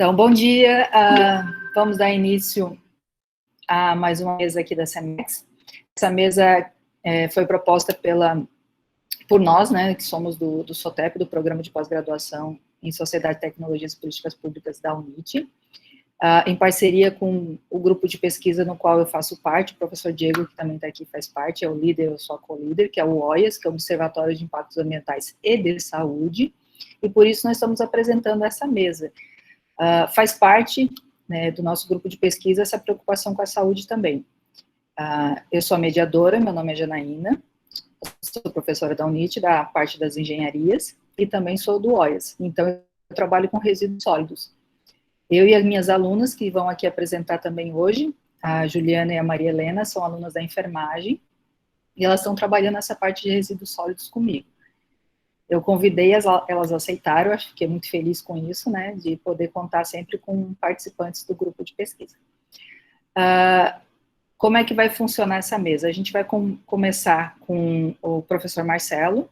Então, bom dia. Vamos dar início a mais uma mesa aqui da CEMEX. Essa mesa foi proposta por nós, né, que somos do SOTEP, do Programa de Pós-Graduação em Sociedade, Tecnologias e Políticas Públicas da UNIT, em parceria com o grupo de pesquisa no qual eu faço parte. O professor Diego, que também está aqui, faz parte, é o líder, eu sou a co-líder, que é o OIAS, que é o Observatório de Impactos Ambientais e de Saúde, e por isso nós estamos apresentando essa mesa. Faz parte, né, do nosso grupo de pesquisa essa preocupação com a saúde também. Eu sou a mediadora, meu nome é Janaína, sou professora da UNIT, da parte das engenharias, e também sou do OIAS, então eu trabalho com resíduos sólidos. Eu e as minhas alunas, que vão aqui apresentar também hoje, a Juliana e a Maria Helena, são alunas da enfermagem, e elas estão trabalhando nessa parte de resíduos sólidos comigo. Eu convidei, elas aceitaram, eu fiquei muito feliz com isso, né, de poder contar sempre com participantes do grupo de pesquisa. Como é que vai funcionar essa mesa? A gente vai começar com o professor Marcelo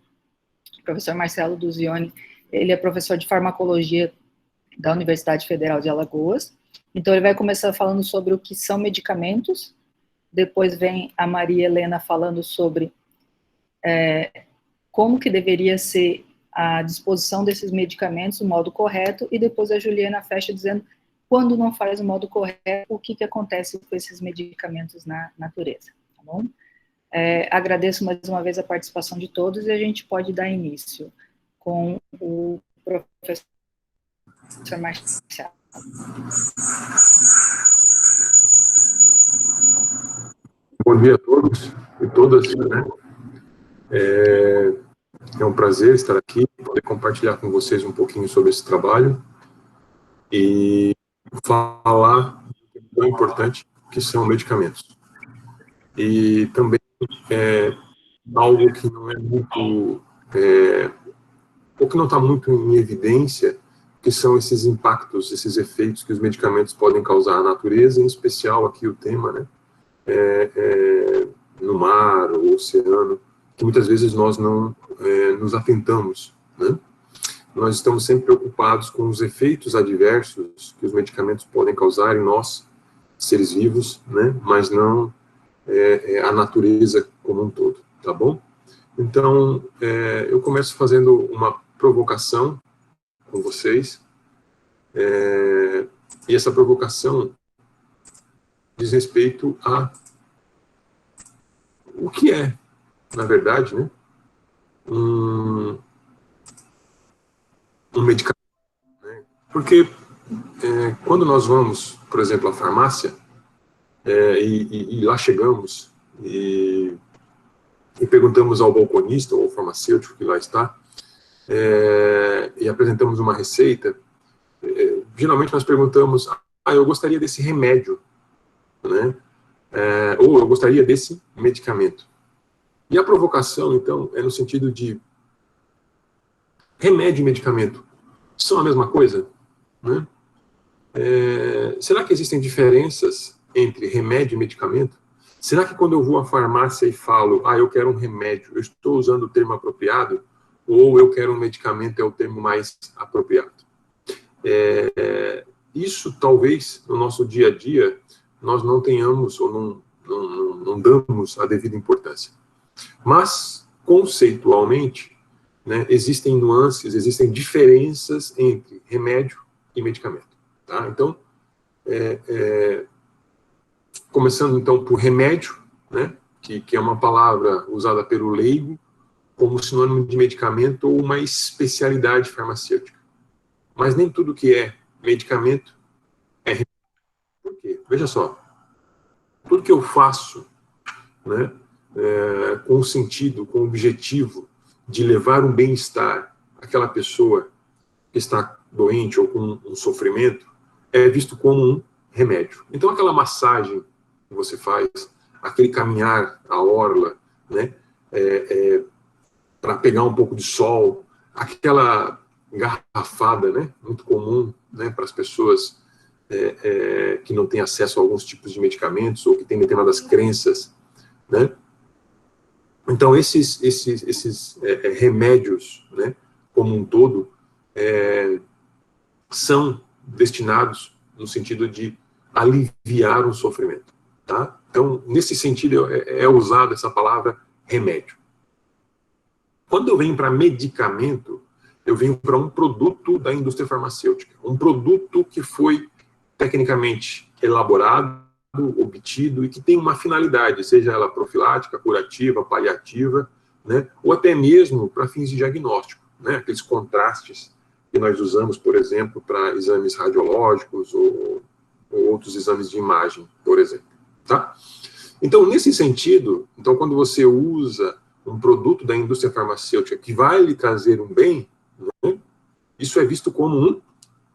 Duzioni. Ele é professor de farmacologia da Universidade Federal de Alagoas, então ele vai começar falando sobre o que são medicamentos, depois vem a Maria Helena falando sobre como que deveria ser a disposição desses medicamentos, o modo correto, e depois a Juliana fecha dizendo quando não faz o modo correto, o que acontece com esses medicamentos na natureza, tá bom? Agradeço mais uma vez a participação de todos e a gente pode dar início com o professor Marcelo. Bom dia a todos e todas, né? É um prazer estar aqui, poder compartilhar com vocês um pouquinho sobre esse trabalho e falar do importante que são medicamentos. E também algo que não é muito, ou que não está muito em evidência, que são esses impactos, esses efeitos que os medicamentos podem causar à natureza, em especial aqui o tema, né? No mar, o oceano, que muitas vezes nós não nos atentamos, né? Nós estamos sempre preocupados com os efeitos adversos que os medicamentos podem causar em nós, seres vivos, né? Mas não a natureza como um todo, tá bom? Então, eu começo fazendo uma provocação com vocês, e essa provocação diz respeito a o que é, na verdade, né, um medicamento, né? Porque quando nós vamos, por exemplo, à farmácia, e lá chegamos e perguntamos ao balconista ou ao farmacêutico que lá está, e apresentamos uma receita, geralmente nós perguntamos, eu gostaria desse remédio, né? Ou eu gostaria desse medicamento. E a provocação, então, é no sentido de remédio e medicamento são a mesma coisa, né? Será que existem diferenças entre remédio e medicamento? Será que quando eu vou à farmácia e falo, eu quero um remédio, eu estou usando o termo apropriado? Ou eu quero um medicamento é o termo mais apropriado? Isso, talvez, no nosso dia a dia, nós não tenhamos ou não damos a devida importância. Mas, conceitualmente, né, existem nuances, existem diferenças entre remédio e medicamento. Tá? Então, começando então por remédio, né, que é uma palavra usada pelo leigo como sinônimo de medicamento ou uma especialidade farmacêutica. Mas nem tudo que é medicamento é remédio. Por quê? Veja só, tudo que eu faço, né, com o sentido, com o objetivo de levar um bem-estar àquela pessoa que está doente ou com um sofrimento, é visto como um remédio. Então, aquela massagem que você faz, aquele caminhar à orla, né, para pegar um pouco de sol, aquela garrafada, né, muito comum, né, para as pessoas que não têm acesso a alguns tipos de medicamentos ou que têm determinadas crenças, né? Então, esses remédios, né, como um todo, são destinados no sentido de aliviar um sofrimento, tá? Então, nesse sentido, é usada essa palavra remédio. Quando eu venho para medicamento, eu venho para um produto da indústria farmacêutica, um produto que foi tecnicamente elaborado, obtido e que tem uma finalidade, seja ela profilática, curativa, paliativa, né, ou até mesmo para fins de diagnóstico, né, aqueles contrastes que nós usamos, por exemplo, para exames radiológicos ou outros exames de imagem, por exemplo, tá? Então, nesse sentido, então, quando você usa um produto da indústria farmacêutica que vai lhe trazer um bem, né, isso é visto como um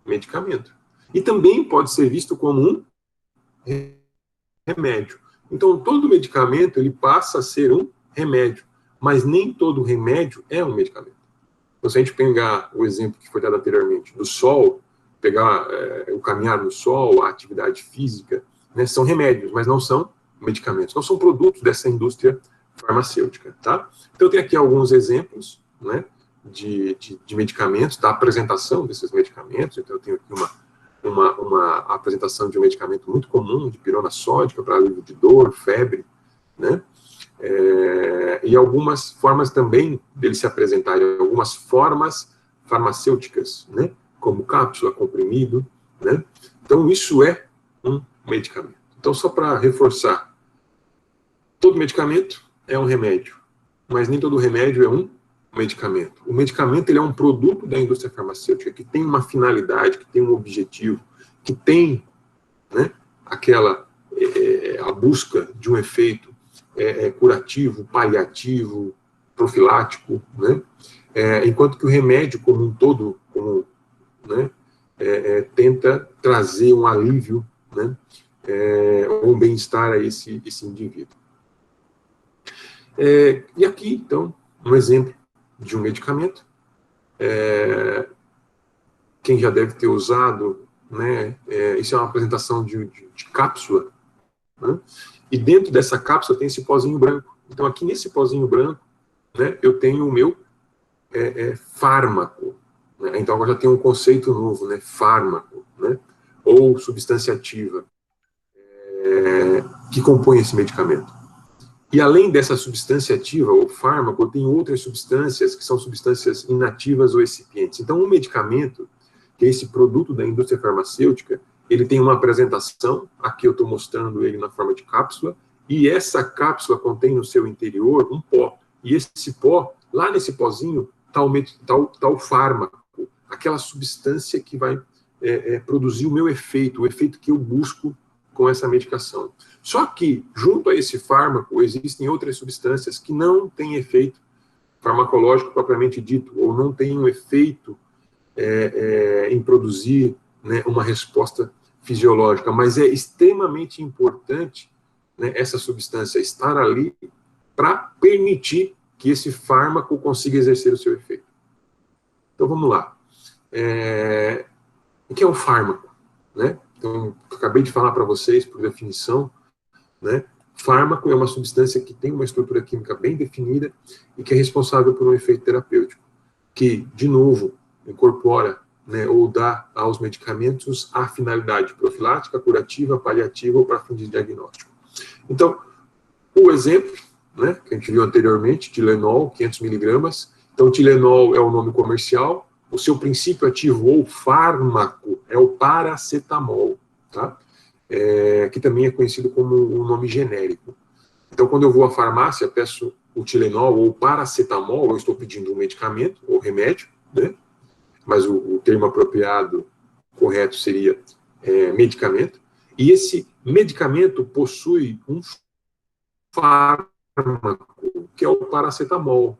medicamento. E também pode ser visto como um remédio. Então, todo medicamento, ele passa a ser um remédio, mas nem todo remédio é um medicamento. Então, se a gente pegar o exemplo que foi dado anteriormente, do sol, pegar o caminhar no sol, a atividade física, né, são remédios, mas não são medicamentos, não são produtos dessa indústria farmacêutica, tá? Então, eu tenho aqui alguns exemplos, né, de medicamentos, da apresentação desses medicamentos. Então, eu tenho aqui uma apresentação de um medicamento muito comum, de pirona sódica, para alívio de dor, febre, né? E algumas formas também dele se apresentarem, algumas formas farmacêuticas, né? Como cápsula, comprimido, né? Então, isso é um medicamento. Então, só para reforçar, todo medicamento é um remédio, mas nem todo remédio é um medicamento. O medicamento, ele é um produto da indústria farmacêutica que tem uma finalidade, que tem um objetivo, que tem, né, a busca de um efeito curativo, paliativo, profilático, né? Enquanto que o remédio como um todo, né, tenta trazer um alívio, né, ou um bem-estar a esse indivíduo. E aqui, então, um exemplo de um medicamento. Quem já deve ter usado, né, isso é uma apresentação de cápsula, né, e dentro dessa cápsula tem esse pozinho branco. Então, aqui nesse pozinho branco, né, eu tenho o meu fármaco. Né, então, agora já tem um conceito novo, né, fármaco, né, ou substância ativa, que compõe esse medicamento. E além dessa substância ativa, ou fármaco, tem outras substâncias que são substâncias inativas ou excipientes. Então, um medicamento, que é esse produto da indústria farmacêutica, ele tem uma apresentação, aqui eu estou mostrando ele na forma de cápsula, e essa cápsula contém no seu interior um pó. E esse pó, lá nesse pozinho, está o fármaco, aquela substância que vai produzir o meu efeito, o efeito que eu busco com essa medicação. Só que, junto a esse fármaco, existem outras substâncias que não têm efeito farmacológico propriamente dito, ou não têm um efeito em produzir, né, uma resposta fisiológica, mas é extremamente importante, né, essa substância estar ali para permitir que esse fármaco consiga exercer o seu efeito. Então, vamos lá. O que é um fármaco? Né? Então, acabei de falar para vocês, por definição, né? Fármaco é uma substância que tem uma estrutura química bem definida e que é responsável por um efeito terapêutico, que, de novo, incorpora, né, ou dá aos medicamentos a finalidade profilática, curativa, paliativa ou para fins de diagnóstico. Então, o exemplo, né, que a gente viu anteriormente, Tilenol, 500 miligramas. Então, Tilenol é o nome comercial, o seu princípio ativo ou fármaco é o paracetamol, tá? Que também é conhecido como um nome genérico. Então, quando eu vou à farmácia, peço o Tilenol ou paracetamol, eu estou pedindo um medicamento ou remédio, né? Mas o termo apropriado, correto, seria medicamento. E esse medicamento possui um fármaco, que é o paracetamol.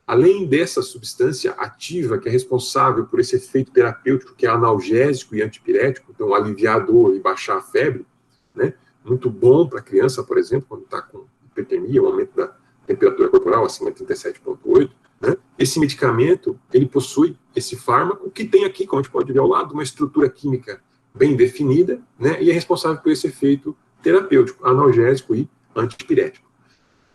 Além dessa substância ativa, que é responsável por esse efeito terapêutico, que é analgésico e antipirético, então aliviar a dor e baixar a febre, né? Muito bom para a criança, por exemplo, quando está com hipertermia, o aumento da temperatura corporal acima de 37,8, né? Esse medicamento, ele possui esse fármaco, que tem aqui, como a gente pode ver ao lado, uma estrutura química bem definida, né? E é responsável por esse efeito terapêutico, analgésico e antipirético.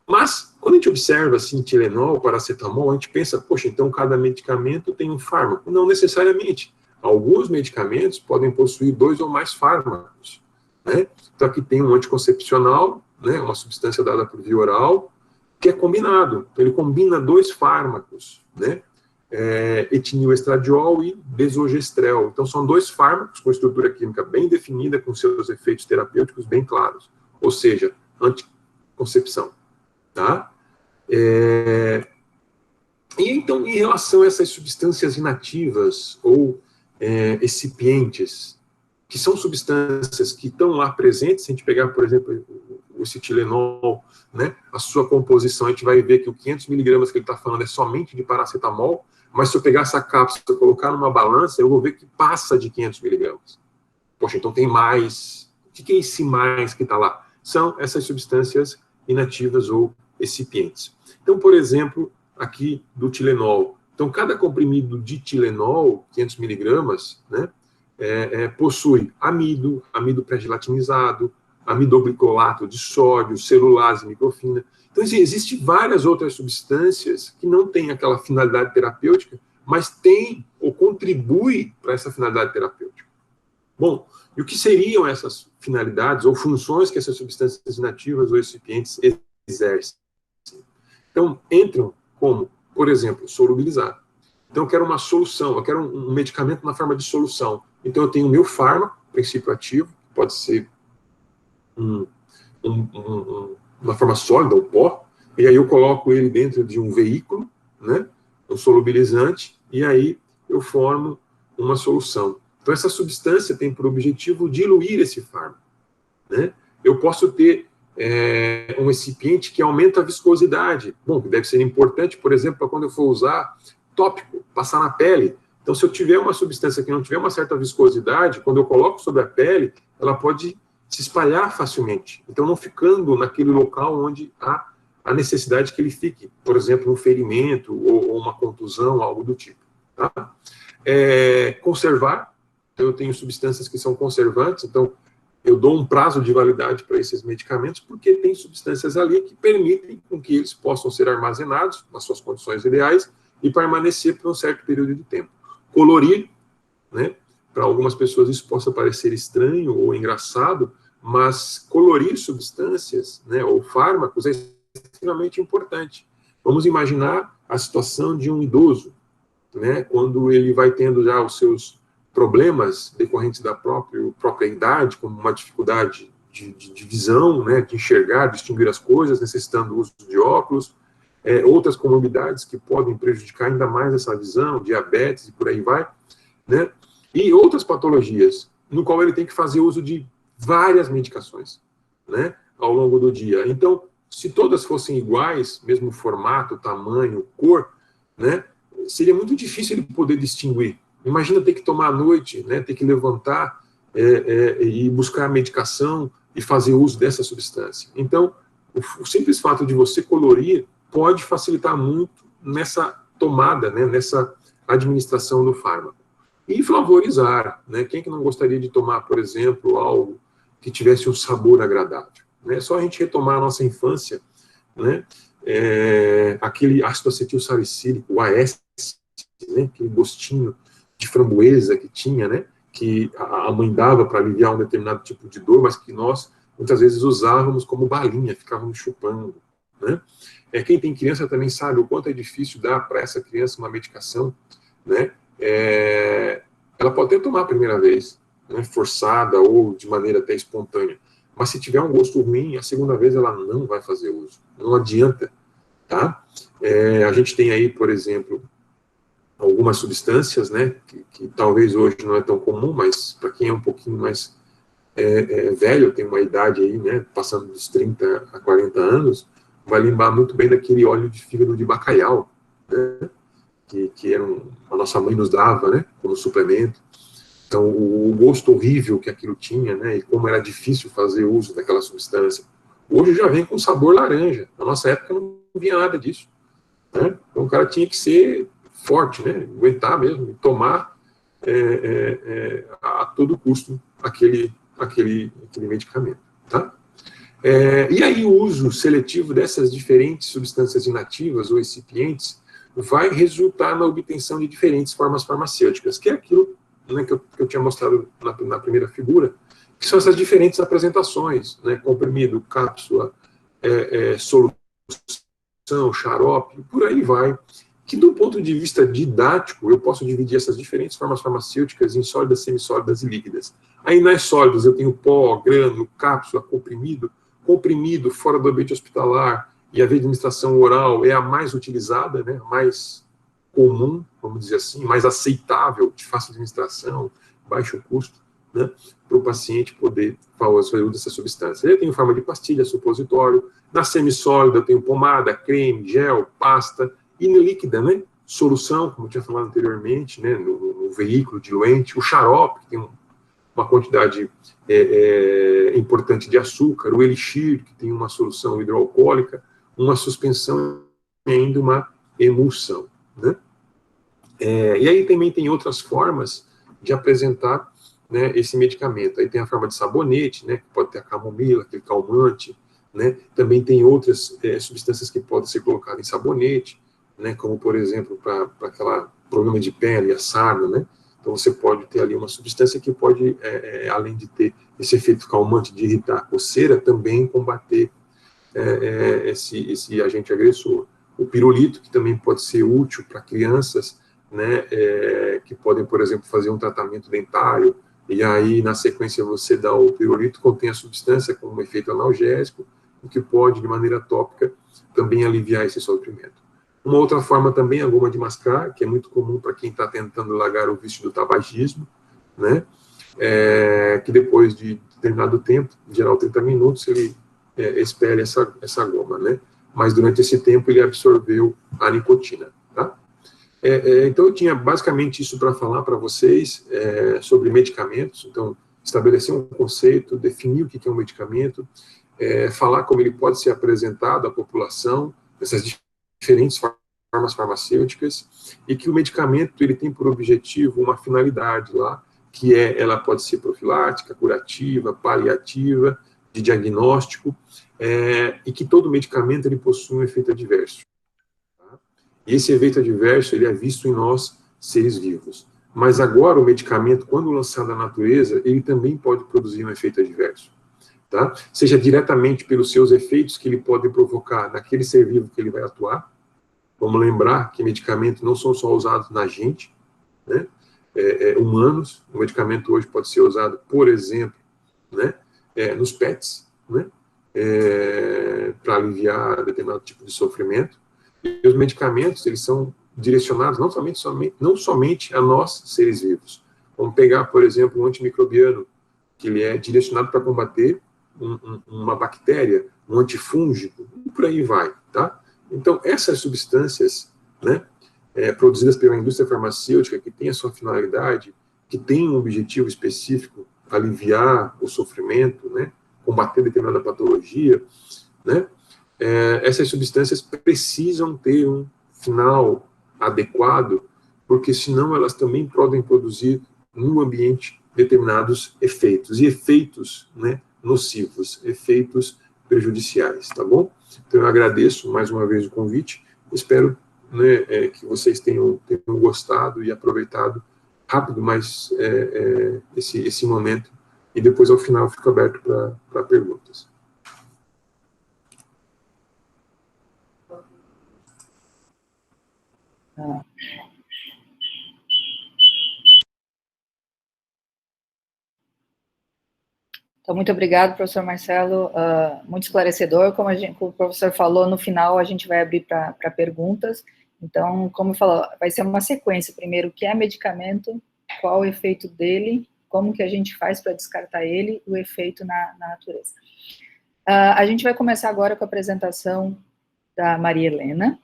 Mas, quando a gente observa, assim, Tilenol, paracetamol, a gente pensa, poxa, então cada medicamento tem um fármaco. Não necessariamente. Alguns medicamentos podem possuir 2 ou mais fármacos, né? Então, aqui tem um anticoncepcional, né, uma substância dada por via oral, que é combinado. Então, ele combina 2 fármacos, né? Etinilestradiol e bezogestrel. Então, são 2 fármacos com estrutura química bem definida, com seus efeitos terapêuticos bem claros. Ou seja, anticoncepção. Tá? E, então, em relação a essas substâncias inativas ou excipientes, que são substâncias que estão lá presentes, se a gente pegar, por exemplo, o Tilenol, né, a sua composição, a gente vai ver que o 500 miligramas que ele está falando é somente de paracetamol, mas se eu pegar essa cápsula e colocar numa balança, eu vou ver que passa de 500 miligramas. Poxa, então tem mais. O que é esse mais que está lá? São essas substâncias inativas ou excipientes. Então, por exemplo, aqui do Tilenol. Então, cada comprimido de Tilenol, 500 miligramas, né, possui amido pré-gelatinizado, amidoglicolato de sódio, celulase, microfina. Então, existem várias outras substâncias que não têm aquela finalidade terapêutica, mas têm ou contribuem para essa finalidade terapêutica. Bom, e o que seriam essas finalidades ou funções que essas substâncias inativas ou excipientes exercem? Então, entram como, por exemplo, solubilizar. Então, eu quero uma solução, eu quero um medicamento na forma de solução. Então, eu tenho o meu fármaco, princípio ativo, pode ser uma forma sólida, um pó, e aí eu coloco ele dentro de um veículo, né, um solubilizante, e aí eu formo uma solução. Então, essa substância tem por objetivo diluir esse fármaco, né? Eu posso ter um recipiente que aumenta a viscosidade. Bom, que deve ser importante, por exemplo, para quando eu for usar tópico, passar na pele. Então, se eu tiver uma substância que não tiver uma certa viscosidade, quando eu coloco sobre a pele, ela pode se espalhar facilmente. Então, não ficando naquele local onde há a necessidade que ele fique. Por exemplo, um ferimento ou uma contusão, algo do tipo. Tá? Conservar. Então, eu tenho substâncias que são conservantes. Então, eu dou um prazo de validade para esses medicamentos, porque tem substâncias ali que permitem com que eles possam ser armazenados nas suas condições ideais e permanecer por um certo período de tempo. Colorir, né? Para algumas pessoas isso possa parecer estranho ou engraçado, mas colorir substâncias, né, ou fármacos é extremamente importante. Vamos imaginar a situação de um idoso, né, quando ele vai tendo já os seus problemas decorrentes da própria idade, como uma dificuldade de visão, né, de enxergar, distinguir as coisas, necessitando do uso de óculos, outras comorbidades que podem prejudicar ainda mais essa visão, diabetes e por aí vai, né, e outras patologias, no qual ele tem que fazer uso de várias medicações, né, ao longo do dia. Então, se todas fossem iguais, mesmo formato, tamanho, cor, né, seria muito difícil ele poder distinguir. Imagina ter que tomar à noite, né, ter que levantar e buscar a medicação e fazer uso dessa substância. Então, o simples fato de você colorir pode facilitar muito nessa tomada, né, nessa administração do fármaco. E flavorizar, né, quem que não gostaria de tomar, por exemplo, algo que tivesse um sabor agradável? Né? É só a gente retomar a nossa infância, né, aquele ácido acetil salicílico, o AS, né, aquele gostinho de framboesa que tinha, né, que a mãe dava para aliviar um determinado tipo de dor, mas que nós, muitas vezes, usávamos como balinha, ficávamos chupando, né. Quem tem criança também sabe o quanto é difícil dar para essa criança uma medicação, né, ela pode até tomar a primeira vez, né, forçada ou de maneira até espontânea, mas se tiver um gosto ruim, a segunda vez ela não vai fazer uso, não adianta, tá? A gente tem aí, por exemplo, algumas substâncias, né, que talvez hoje não é tão comum, mas para quem é um pouquinho mais velho, tem uma idade aí, né, passando dos 30 a 40 anos, vai lembrar muito bem daquele óleo de fígado de bacalhau, né, que a nossa mãe nos dava, né, como suplemento. Então, o gosto horrível que aquilo tinha, né, e como era difícil fazer uso daquela substância. Hoje já vem com sabor laranja. Na nossa época não vinha nada disso, né? Então, o cara tinha que ser forte, né, aguentar mesmo, tomar a todo custo aquele medicamento, tá? E aí o uso seletivo dessas diferentes substâncias inativas ou excipientes vai resultar na obtenção de diferentes formas farmacêuticas, que é aquilo, né, que eu tinha mostrado na primeira figura, que são essas diferentes apresentações, né, comprimido, cápsula, solução, xarope, por aí vai, que do ponto de vista didático, eu posso dividir essas diferentes formas farmacêuticas em sólidas, semissólidas e líquidas. Aí nas sólidas eu tenho pó, grânulo, cápsula, comprimido fora do ambiente hospitalar, e a via de administração oral é a mais utilizada, né, a mais comum, vamos dizer assim, mais aceitável, de fácil administração, baixo custo, né, para o paciente poder fazer uso dessa substância. Eu tenho forma de pastilha, supositório, na semissólida eu tenho pomada, creme, gel, pasta, e na líquida, né, solução, como eu tinha falado anteriormente, né, no veículo diluente, o xarope, que tem uma quantidade importante de açúcar, o elixir, que tem uma solução hidroalcoólica, uma suspensão e ainda uma emulsão, né? E aí também tem outras formas de apresentar, né, esse medicamento. Aí tem a forma de sabonete, né, que pode ter a camomila, aquele calmante, né? Também tem outras substâncias que podem ser colocadas em sabonete, né, como, por exemplo, para aquele problema de pele, a sarna, né? Então, você pode ter ali uma substância que pode, além de ter esse efeito calmante de irritar a coceira, também combater esse agente agressor. O pirulito, que também pode ser útil para crianças, né, que podem, por exemplo, fazer um tratamento dentário, e aí, na sequência, você dá o pirulito, contém a substância com um efeito analgésico, o que pode, de maneira tópica, também aliviar esse sofrimento. Uma outra forma também é a goma de mascar, que é muito comum para quem está tentando largar o vício do tabagismo, né, que depois de determinado tempo, em geral 30 minutos, ele expele essa goma, né, mas durante esse tempo ele absorveu a nicotina, tá? Então eu tinha basicamente isso para falar para vocês sobre medicamentos. Então, estabelecer um conceito, definir o que é um medicamento, falar como ele pode ser apresentado à população, essas diferentes formas farmacêuticas, e que o medicamento ele tem por objetivo uma finalidade lá, que ela pode ser profilática, curativa, paliativa, de diagnóstico, e que todo medicamento ele possui um efeito adverso. Tá? E esse efeito adverso ele é visto em nós, seres vivos. Mas agora o medicamento, quando lançado na natureza, ele também pode produzir um efeito adverso. Tá? Seja diretamente pelos seus efeitos que ele pode provocar naquele ser vivo que ele vai atuar. Vamos lembrar que medicamentos não são só usados na gente, né, humanos. O medicamento hoje pode ser usado, por exemplo, né, nos pets, né, para aliviar determinado tipo de sofrimento. E os medicamentos, eles são direcionados não somente a nós, seres vivos. Vamos pegar, por exemplo, um antimicrobiano, que ele é direcionado para combater uma bactéria, um antifúngico, e por aí vai, tá? Então, essas substâncias, né, produzidas pela indústria farmacêutica, que tem a sua finalidade, que tem um objetivo específico, aliviar o sofrimento, né, combater determinada patologia, né, essas substâncias precisam ter um final adequado, porque senão elas também podem produzir no ambiente determinados efeitos, e efeitos, né, nocivos, efeitos prejudiciais, tá bom? Então eu agradeço mais uma vez o convite, espero, né, que vocês tenham gostado e aproveitado rápido mais esse momento, e depois ao final eu fico aberto para perguntas. Então, muito obrigado, professor Marcelo, muito esclarecedor. Como o professor falou, no final a gente vai abrir para perguntas. Então, como falou, vai ser uma sequência. Primeiro, o que é medicamento, qual o efeito dele, como que a gente faz para descartar ele, e o efeito na natureza. A gente vai começar agora com a apresentação da Maria Helena.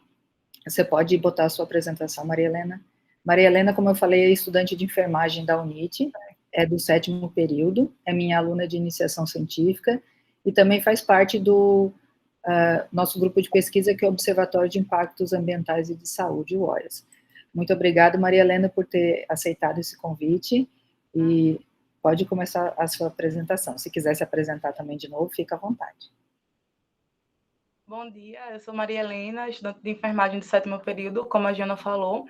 Você pode botar a sua apresentação, Maria Helena. Maria Helena, como eu falei, é estudante de enfermagem da UNIT, é do 7º período, é minha aluna de iniciação científica e também faz parte do nosso grupo de pesquisa, que é o Observatório de Impactos Ambientais e de Saúde, o OIAS. Muito obrigada, Maria Helena, por ter aceitado esse convite, e pode começar a sua apresentação. Se quiser se apresentar também de novo, fica à vontade. Bom dia, eu sou Maria Helena, estudante de enfermagem do 7º período, como a Jana falou,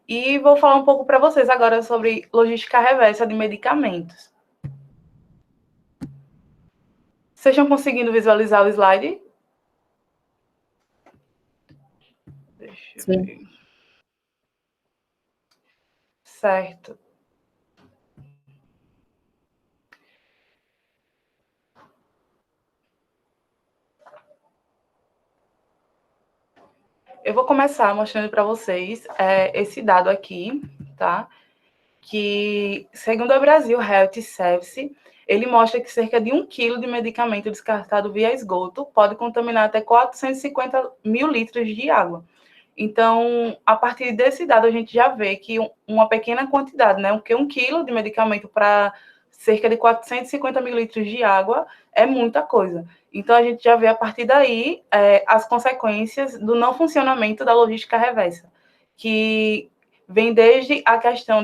E vou falar um pouco para vocês agora sobre logística reversa de medicamentos. Vocês estão conseguindo visualizar o slide? Deixa eu ver. Certo. Eu vou começar mostrando para vocês esse dado aqui, tá? Que, segundo a Brasil Health Service, ele mostra que cerca de 1 quilo de medicamento descartado via esgoto pode contaminar até 450 mil litros de água. Então, a partir desse dado, a gente já vê que uma pequena quantidade, né? Porque 1 quilo de medicamento para cerca de 450 mil litros de água é muita coisa. Então, a gente já vê a partir daí as consequências do não funcionamento da logística reversa, que vem desde a questão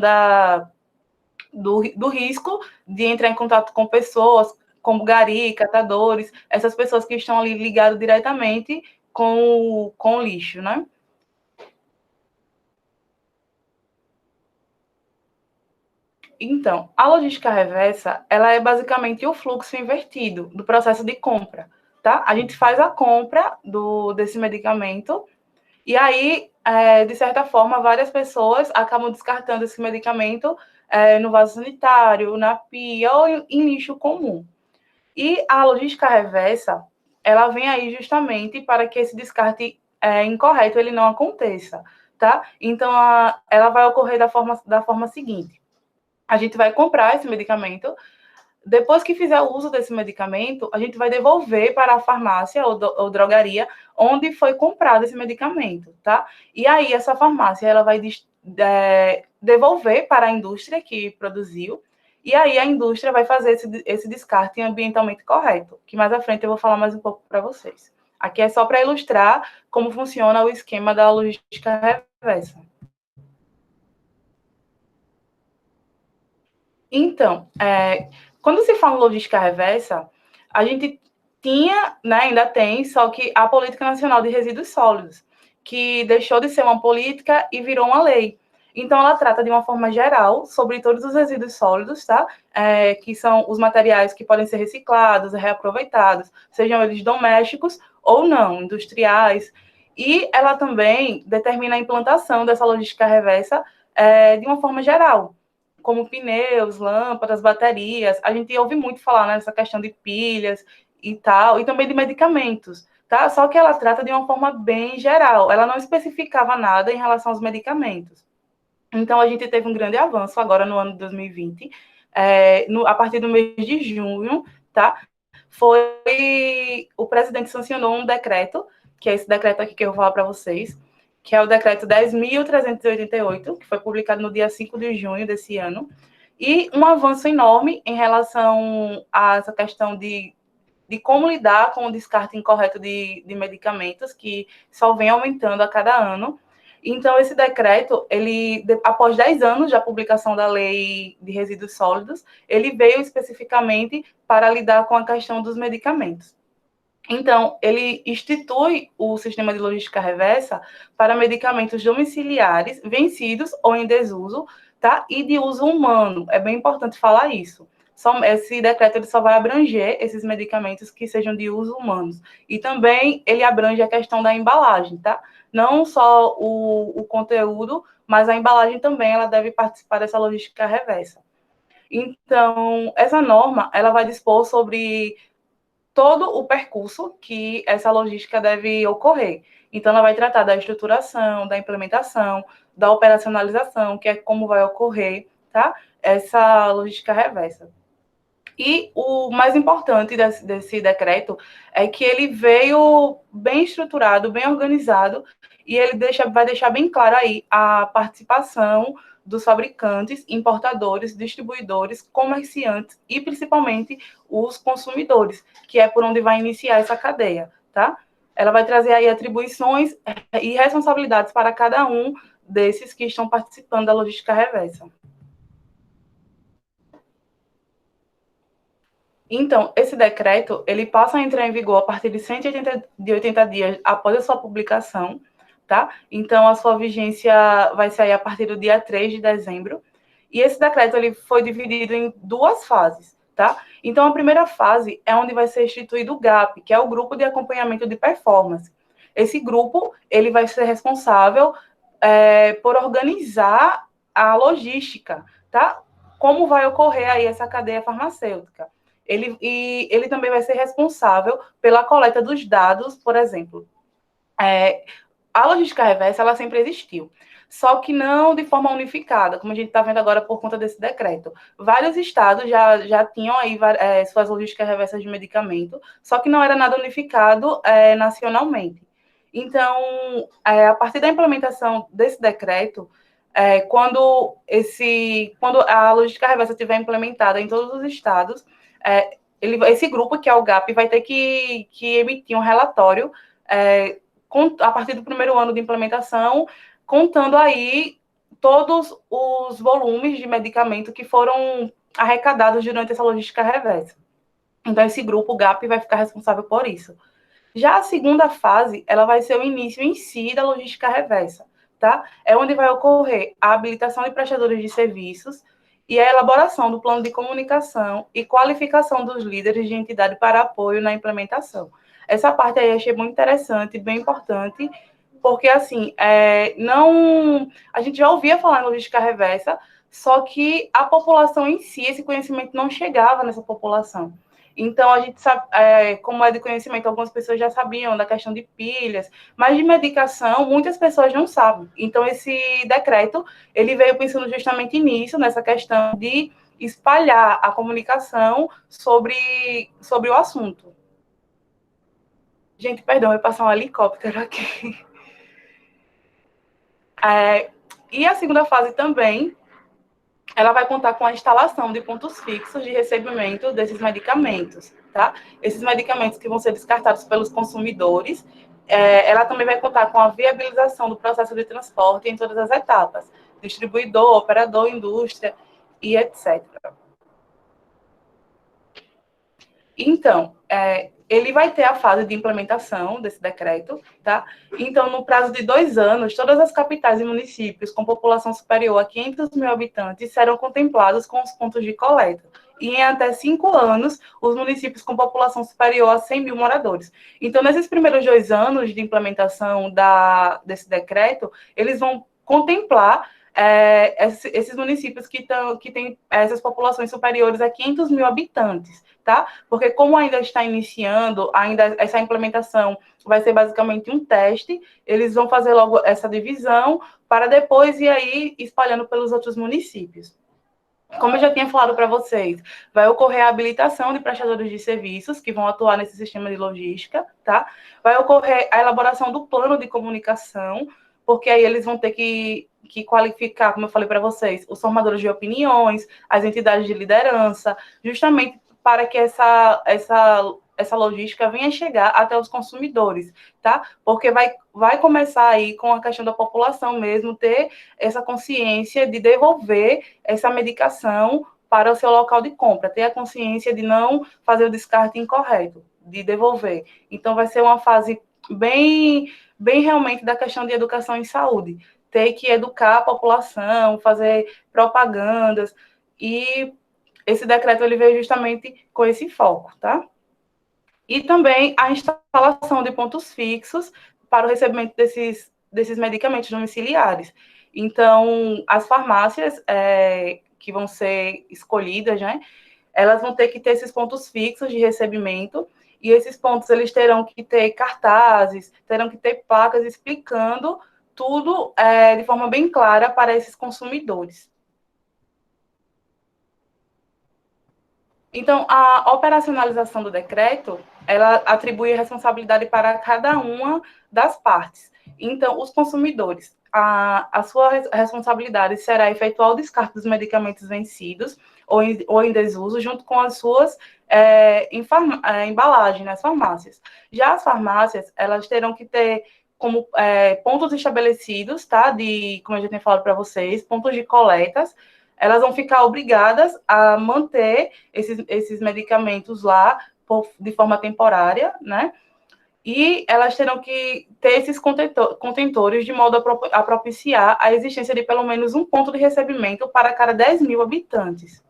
do risco de entrar em contato com pessoas como gari, catadores, essas pessoas que estão ali ligadas diretamente com o lixo, né? Então, a logística reversa, ela é basicamente o fluxo invertido do processo de compra, tá? A gente faz a compra desse medicamento e aí, de certa forma, várias pessoas acabam descartando esse medicamento no vaso sanitário, na pia ou em lixo comum. E a logística reversa, ela vem aí justamente para que esse descarte incorreto ele não aconteça, tá? Então, ela vai ocorrer da forma seguinte. A gente vai comprar esse medicamento. Depois que fizer o uso desse medicamento, a gente vai devolver para a farmácia ou drogaria onde foi comprado esse medicamento, tá? E aí, essa farmácia, ela vai devolver para a indústria que produziu, e aí a indústria vai fazer esse descarte ambientalmente correto, que mais à frente eu vou falar mais um pouco para vocês. Aqui é só para ilustrar como funciona o esquema da logística reversa. Então, quando se fala em logística reversa, a gente tinha, né, ainda tem, só que a Política Nacional de Resíduos Sólidos, que deixou de ser uma política e virou uma lei. Então, ela trata de uma forma geral sobre todos os resíduos sólidos, tá? Que são os materiais que podem ser reciclados, reaproveitados, sejam eles domésticos ou não, industriais. E ela também determina a implantação dessa logística reversa de uma forma geral, como pneus, lâmpadas, baterias. A gente ouve muito falar nessa questão de pilhas e tal, e também de medicamentos, tá? Só que ela trata de uma forma bem geral. Ela não especificava nada em relação aos medicamentos. Então, a gente teve um grande avanço agora no ano de 2020, a partir do mês de junho, tá? O presidente sancionou um decreto, que é esse decreto aqui que eu vou falar para vocês, que é o decreto 10.388, que foi publicado no dia 5 de junho desse ano, e um avanço enorme em relação a essa questão de como lidar com o descarte incorreto de medicamentos, que só vem aumentando a cada ano. Então, esse decreto, após 10 anos da publicação da Lei de Resíduos Sólidos, ele veio especificamente para lidar com a questão dos medicamentos. Então, ele institui o sistema de logística reversa para medicamentos domiciliares, vencidos ou em desuso, tá? E de uso humano. É bem importante falar isso. Esse decreto ele só vai abranger esses medicamentos que sejam de uso humano. E também ele abrange a questão da embalagem, tá? Não só o conteúdo, mas a embalagem também ela deve participar dessa logística reversa. Então, essa norma ela vai dispor sobre todo o percurso que essa logística deve ocorrer. Então, ela vai tratar da estruturação, da implementação, da operacionalização, que é como vai ocorrer, tá? Essa logística reversa. E o mais importante desse decreto é que ele veio bem estruturado, bem organizado, e ele vai deixar bem claro aí a participação dos fabricantes, importadores, distribuidores, comerciantes e principalmente os consumidores, que é por onde vai iniciar essa cadeia, tá? Ela vai trazer aí atribuições e responsabilidades para cada um desses que estão participando da logística reversa. Então, esse decreto, ele passa a entrar em vigor a partir de 180 dias após a sua publicação, tá? Então, a sua vigência vai sair a partir do dia 3 de dezembro. E esse decreto ele foi dividido em 2 fases, tá? Então, a primeira fase é onde vai ser instituído o GAP, que é o Grupo de Acompanhamento de Performance. Esse grupo ele vai ser responsável por organizar a logística, tá? Como vai ocorrer aí essa cadeia farmacêutica. Ele também vai ser responsável pela coleta dos dados, por exemplo. A logística reversa, ela sempre existiu, só que não de forma unificada, como a gente está vendo agora por conta desse decreto. Vários estados já tinham aí suas logísticas reversas de medicamento, só que não era nada unificado nacionalmente. Então, a partir da implementação desse decreto, quando a logística reversa estiver implementada em todos os estados, esse grupo, que é o GAP, vai ter que emitir um relatório a partir do primeiro ano de implementação, contando aí todos os volumes de medicamento que foram arrecadados durante essa logística reversa. Então, esse grupo, o GAP, vai ficar responsável por isso. Já a segunda fase, ela vai ser o início em si da logística reversa, tá? É onde vai ocorrer a habilitação de prestadores de serviços e a elaboração do plano de comunicação e qualificação dos líderes de entidade para apoio na implementação. Essa parte aí eu achei muito interessante, bem importante, porque, assim, a gente já ouvia falar em logística reversa, só que a população em si, esse conhecimento não chegava nessa população. Então, a gente sabe, como é de conhecimento, algumas pessoas já sabiam da questão de pilhas, mas de medicação, muitas pessoas não sabem. Então, esse decreto, ele veio pensando justamente nisso, nessa questão de espalhar a comunicação sobre o assunto. Gente, perdão, vai passar um helicóptero aqui. E a segunda fase também, ela vai contar com a instalação de pontos fixos de recebimento desses medicamentos, tá? Esses medicamentos que vão ser descartados pelos consumidores, ela também vai contar com a viabilização do processo de transporte em todas as etapas, distribuidor, operador, indústria e etc. Então, ele vai ter a fase de implementação desse decreto, tá? Então, no prazo de 2 anos, todas as capitais e municípios com população superior a 500 mil habitantes serão contemplados com os pontos de coleta. E em até 5 anos, os municípios com população superior a 100 mil moradores. Então, nesses primeiros 2 anos de implementação desse decreto, eles vão contemplar esses municípios que têm essas populações superiores a 500 mil habitantes, tá? Porque como ainda está iniciando, ainda essa implementação vai ser basicamente um teste, eles vão fazer logo essa divisão para depois ir aí espalhando pelos outros municípios. Como eu já tinha falado para vocês, vai ocorrer a habilitação de prestadores de serviços que vão atuar nesse sistema de logística, tá? Vai ocorrer a elaboração do plano de comunicação, porque aí eles vão ter que qualificar, como eu falei para vocês, os formadores de opiniões, as entidades de liderança, justamente para que essa logística venha chegar até os consumidores, tá? Porque vai começar aí com a questão da população mesmo, ter essa consciência de devolver essa medicação para o seu local de compra, ter a consciência de não fazer o descarte incorreto, de devolver. Então, vai ser uma fase bem realmente da questão de educação em saúde, ter que educar a população, fazer propagandas, e esse decreto ele veio justamente com esse foco, tá? E também a instalação de pontos fixos para o recebimento desses medicamentos domiciliares. Então, as farmácias que vão ser escolhidas, né, elas vão ter que ter esses pontos fixos de recebimento, e esses pontos eles terão que ter cartazes, terão que ter placas explicando tudo de forma bem clara para esses consumidores. Então, a operacionalização do decreto, ela atribui responsabilidade para cada uma das partes. Então, os consumidores, a sua responsabilidade será efetuar o descarte dos medicamentos vencidos ou em desuso, junto com as suas embalagens nas farmácias. Já as farmácias, elas terão que ter como pontos estabelecidos, tá? Como eu já tinha falado para vocês, pontos de coletas. Elas vão ficar obrigadas a manter esses medicamentos lá de forma temporária, né? E elas terão que ter esses contentores de modo a propiciar a existência de pelo menos um ponto de recebimento para cada 10.000 habitantes.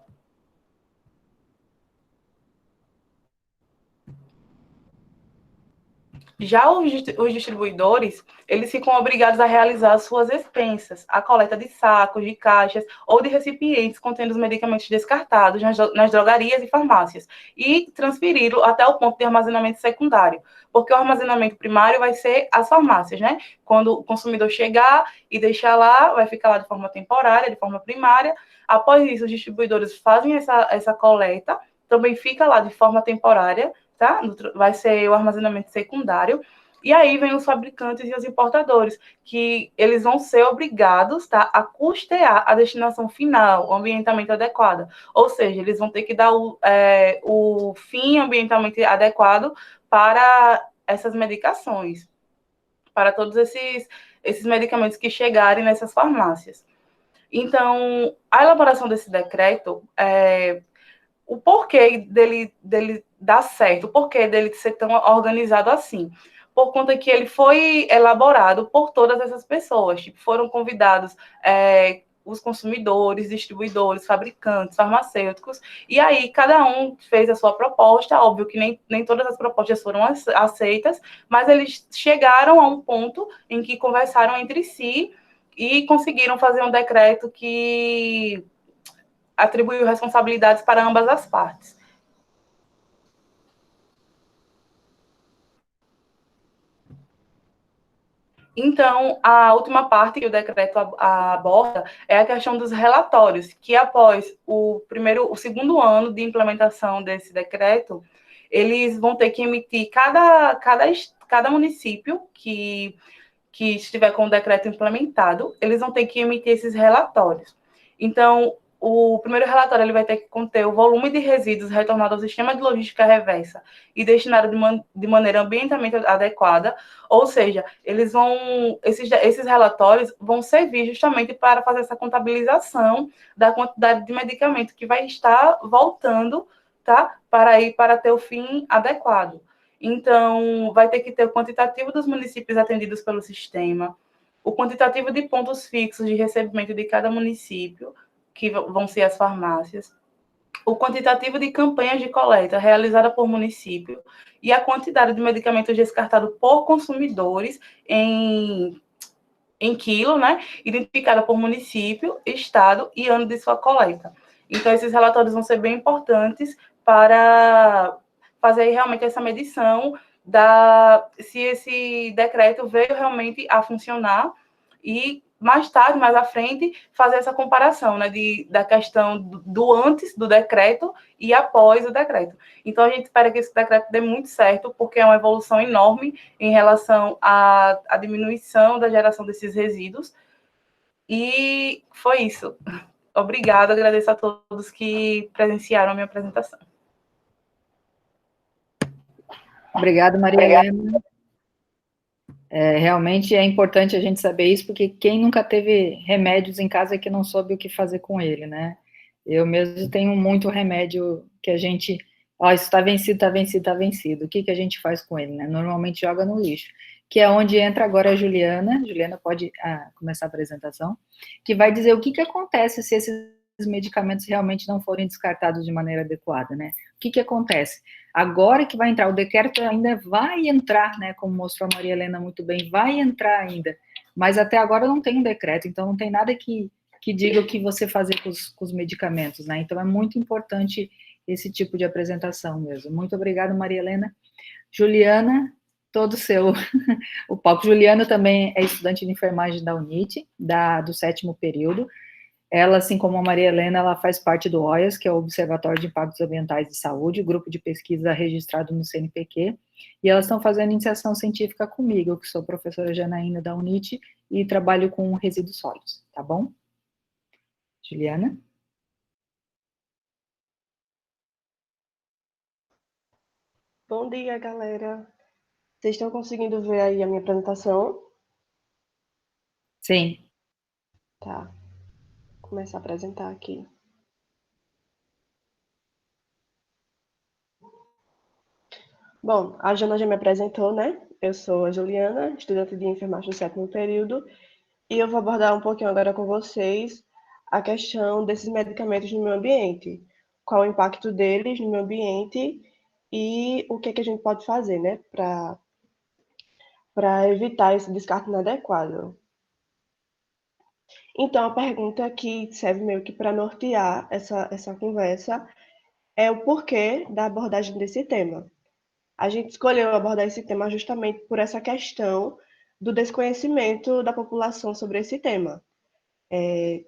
Já os distribuidores, eles ficam obrigados a realizar suas expensas, a coleta de sacos, de caixas ou de recipientes contendo os medicamentos descartados nas drogarias e farmácias e transferi-lo até o ponto de armazenamento secundário, porque o armazenamento primário vai ser as farmácias, né? Quando o consumidor chegar e deixar lá, vai ficar lá de forma temporária, de forma primária. Após isso, os distribuidores fazem essa coleta, também fica lá de forma temporária, tá? Vai ser o armazenamento secundário. E aí vem os fabricantes e os importadores, que eles vão ser obrigados, tá, a custear a destinação final, o ambientamento adequado. Ou seja, eles vão ter que dar o fim ambientalmente adequado para essas medicações, para todos esses medicamentos que chegarem nessas farmácias. Então, a elaboração desse decreto, o porquê dele dar certo, o porquê dele ser tão organizado assim, por conta que ele foi elaborado por todas essas pessoas, tipo, foram convidados os consumidores, distribuidores, fabricantes, farmacêuticos, e aí cada um fez a sua proposta, óbvio que nem todas as propostas foram aceitas, mas eles chegaram a um ponto em que conversaram entre si e conseguiram fazer um decreto que atribuiu responsabilidades para ambas as partes. Então, a última parte que o decreto aborda é a questão dos relatórios, que após o segundo ano de implementação desse decreto, eles vão ter que emitir cada município que estiver com o decreto implementado, eles vão ter que emitir esses relatórios. Então, o primeiro relatório ele vai ter que conter o volume de resíduos retornado ao sistema de logística reversa e destinado de maneira ambientalmente adequada, ou seja, esses relatórios vão servir justamente para fazer essa contabilização da quantidade de medicamento que vai estar voltando, tá, para ter o fim adequado. Então, vai ter que ter o quantitativo dos municípios atendidos pelo sistema, o quantitativo de pontos fixos de recebimento de cada município, que vão ser as farmácias, o quantitativo de campanhas de coleta realizada por município e a quantidade de medicamentos descartados por consumidores em quilo, né, identificada por município, estado e ano de sua coleta. Então, esses relatórios vão ser bem importantes para fazer realmente essa medição se esse decreto veio realmente a funcionar e mais tarde, mais à frente, fazer essa comparação, né, da questão do antes do decreto e após o decreto. Então, a gente espera que esse decreto dê muito certo, porque é uma evolução enorme em relação à diminuição da geração desses resíduos. E foi isso. Obrigada, agradeço a todos que presenciaram a minha apresentação. Obrigada, Maria Helena. Realmente é importante a gente saber isso, porque quem nunca teve remédios em casa é que não soube o que fazer com ele, né? Eu mesmo tenho muito remédio que a gente, isso está vencido, está vencido, está vencido. O que a gente faz com ele, né? Normalmente joga no lixo, que é onde entra agora a Juliana. Juliana pode começar a apresentação, que vai dizer o que acontece se esses medicamentos realmente não forem descartados de maneira adequada, né? O que acontece? Agora que vai entrar, o decreto ainda vai entrar, né, como mostrou a Maria Helena muito bem, vai entrar ainda, mas até agora não tem um decreto, então não tem nada que diga o que você fazer com os medicamentos, né, então é muito importante esse tipo de apresentação mesmo. Muito obrigada, Maria Helena. Juliana, todo seu, o palco. Juliana também é estudante de enfermagem da UNIT, do 7º período. Ela, assim como a Maria Helena, ela faz parte do OIAS, que é o Observatório de Impactos Ambientais de Saúde, grupo de pesquisa registrado no CNPq, e elas estão fazendo iniciação científica comigo, eu que sou professora Janaína da UNIT, e trabalho com resíduos sólidos, tá bom? Juliana? Bom dia, galera. Vocês estão conseguindo ver aí a minha apresentação? Sim. Tá. Vou começar a apresentar aqui. Bom, a Jana já me apresentou, né? Eu sou a Juliana, estudante de enfermagem do 7º período, e eu vou abordar um pouquinho agora com vocês a questão desses medicamentos no meio ambiente, qual o impacto deles no meio ambiente e o que é que a gente pode fazer, né, para evitar esse descarte inadequado. Então, a pergunta que serve meio que para nortear essa conversa é o porquê da abordagem desse tema. A gente escolheu abordar esse tema justamente por essa questão do desconhecimento da população sobre esse tema.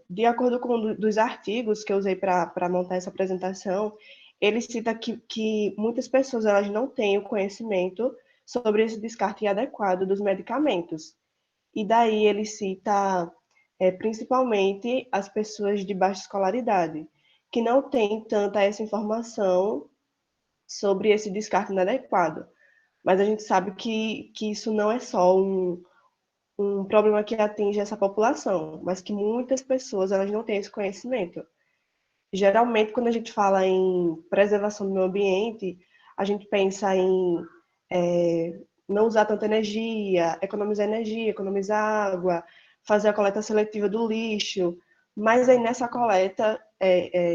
De acordo com um dos artigos que eu usei para montar essa apresentação, ele cita que muitas pessoas elas não têm o conhecimento sobre esse descarte inadequado dos medicamentos. E daí ele cita principalmente as pessoas de baixa escolaridade, que não têm tanta essa informação sobre esse descarte inadequado. Mas a gente sabe que isso não é só um problema que atinge essa população, mas que muitas pessoas elas não têm esse conhecimento. Geralmente, quando a gente fala em preservação do meio ambiente, a gente pensa em não usar tanta energia, economizar água, fazer a coleta seletiva do lixo, mas aí nessa coleta,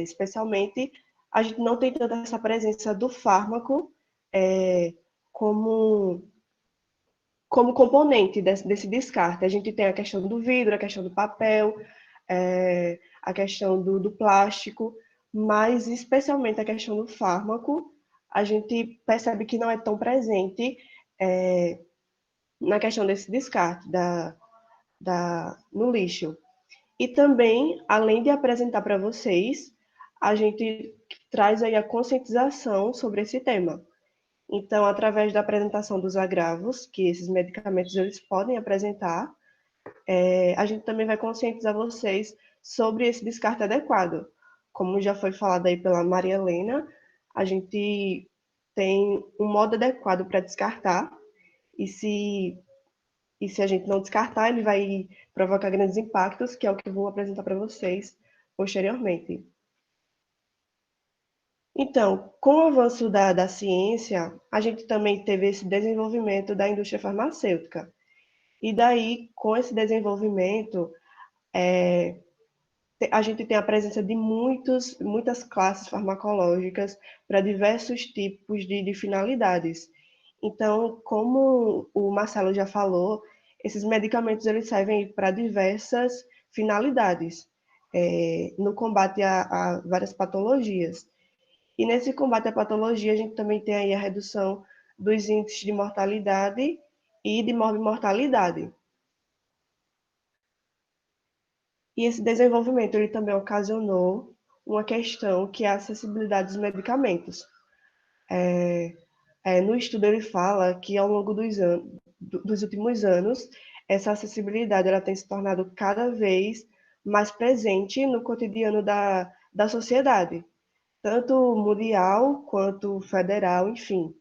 especialmente, a gente não tem tanta essa presença do fármaco como componente desse descarte. A gente tem a questão do vidro, a questão do papel, a questão do plástico, mas especialmente a questão do fármaco, a gente percebe que não é tão presente na questão desse descarte no lixo. E também, além de apresentar para vocês, a gente traz aí a conscientização sobre esse tema. Então, através da apresentação dos agravos que esses medicamentos eles podem apresentar, a gente também vai conscientizar vocês sobre esse descarte adequado. Como já foi falado aí pela Maria Helena, a gente tem um modo adequado para descartar, e se a gente não descartar, ele vai provocar grandes impactos, que é o que eu vou apresentar para vocês posteriormente. Então, com o avanço da ciência, a gente também teve esse desenvolvimento da indústria farmacêutica. E daí, com esse desenvolvimento, a gente tem a presença de muitas classes farmacológicas para diversos tipos de finalidades. Então, como o Marcelo já falou, esses medicamentos eles servem para diversas finalidades, no combate a várias patologias. E nesse combate à patologia, a gente também tem aí a redução dos índices de mortalidade e de morbimortalidade. E esse desenvolvimento ele também ocasionou uma questão que é a acessibilidade dos medicamentos. No estudo ele fala que ao longo dos últimos anos, essa acessibilidade ela tem se tornado cada vez mais presente no cotidiano da sociedade, tanto mundial quanto federal, enfim.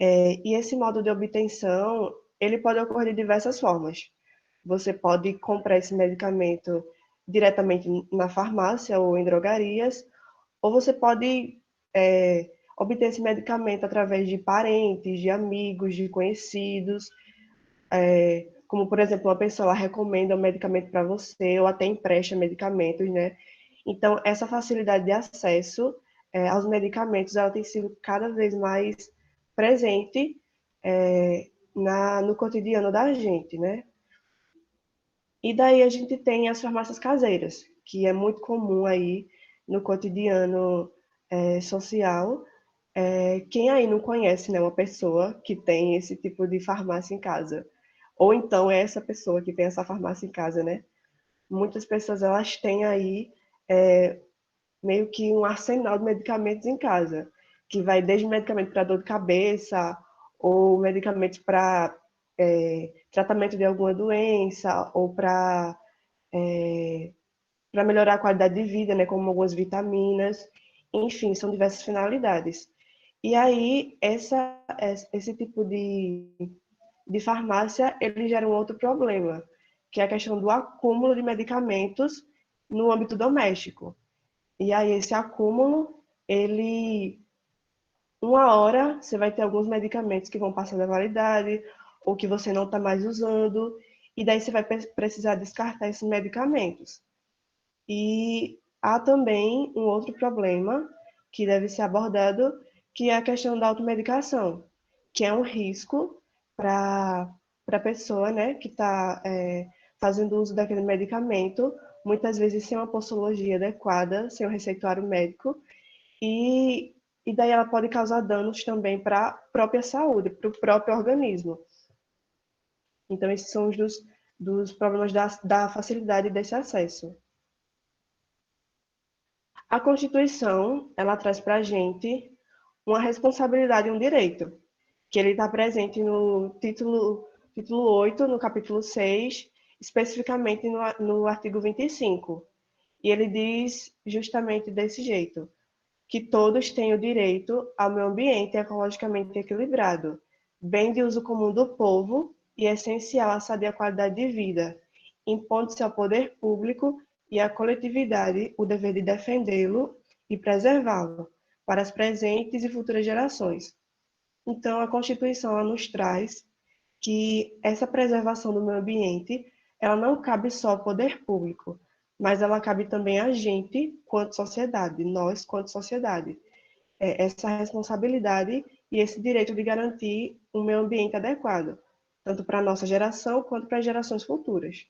E esse modo de obtenção, ele pode ocorrer de diversas formas. Você pode comprar esse medicamento diretamente na farmácia ou em drogarias, ou você pode obter esse medicamento através de parentes, de amigos, de conhecidos, como, por exemplo, uma pessoa recomenda um medicamento para você ou até empresta medicamentos, né? Então, essa facilidade de acesso aos medicamentos, ela tem sido cada vez mais presente no cotidiano da gente, né? E daí a gente tem as farmácias caseiras, que é muito comum aí no cotidiano social. Quem aí não conhece, né, uma pessoa que tem esse tipo de farmácia em casa? Ou então é essa pessoa que tem essa farmácia em casa, né? Muitas pessoas, elas têm aí meio que um arsenal de medicamentos em casa, que vai desde medicamento para dor de cabeça, ou medicamentos para tratamento de alguma doença, ou para melhorar a qualidade de vida, né, como algumas vitaminas, enfim, são diversas finalidades. E aí, esse tipo de farmácia, ele gera um outro problema, que é a questão do acúmulo de medicamentos no âmbito doméstico. E aí, esse acúmulo, uma hora, você vai ter alguns medicamentos que vão passar da validade, ou que você não está mais usando, e daí você vai precisar descartar esses medicamentos. E há também um outro problema que deve ser abordado, que é a questão da automedicação, que é um risco para a pessoa, né, que está fazendo uso daquele medicamento, muitas vezes sem uma posologia adequada, sem um receituário médico, e daí ela pode causar danos também para a própria saúde, para o próprio organismo. Então, esses são os dos problemas da facilidade desse acesso. A Constituição, ela traz para a gente uma responsabilidade e um direito, que ele está presente no título 8, no capítulo 6, especificamente no artigo 25. E ele diz justamente desse jeito, que todos têm o direito ao meio ambiente ecologicamente equilibrado, bem de uso comum do povo e essencial à sadia qualidade de vida, impondo-se ao poder público e à coletividade o dever de defendê-lo e preservá-lo para as presentes e futuras gerações. Então, a Constituição ela nos traz que essa preservação do meio ambiente, ela não cabe só ao poder público, mas ela cabe também a gente, quanto sociedade, nós, quanto sociedade. Essa responsabilidade e esse direito de garantir um meio ambiente adequado, tanto para a nossa geração quanto para as gerações futuras.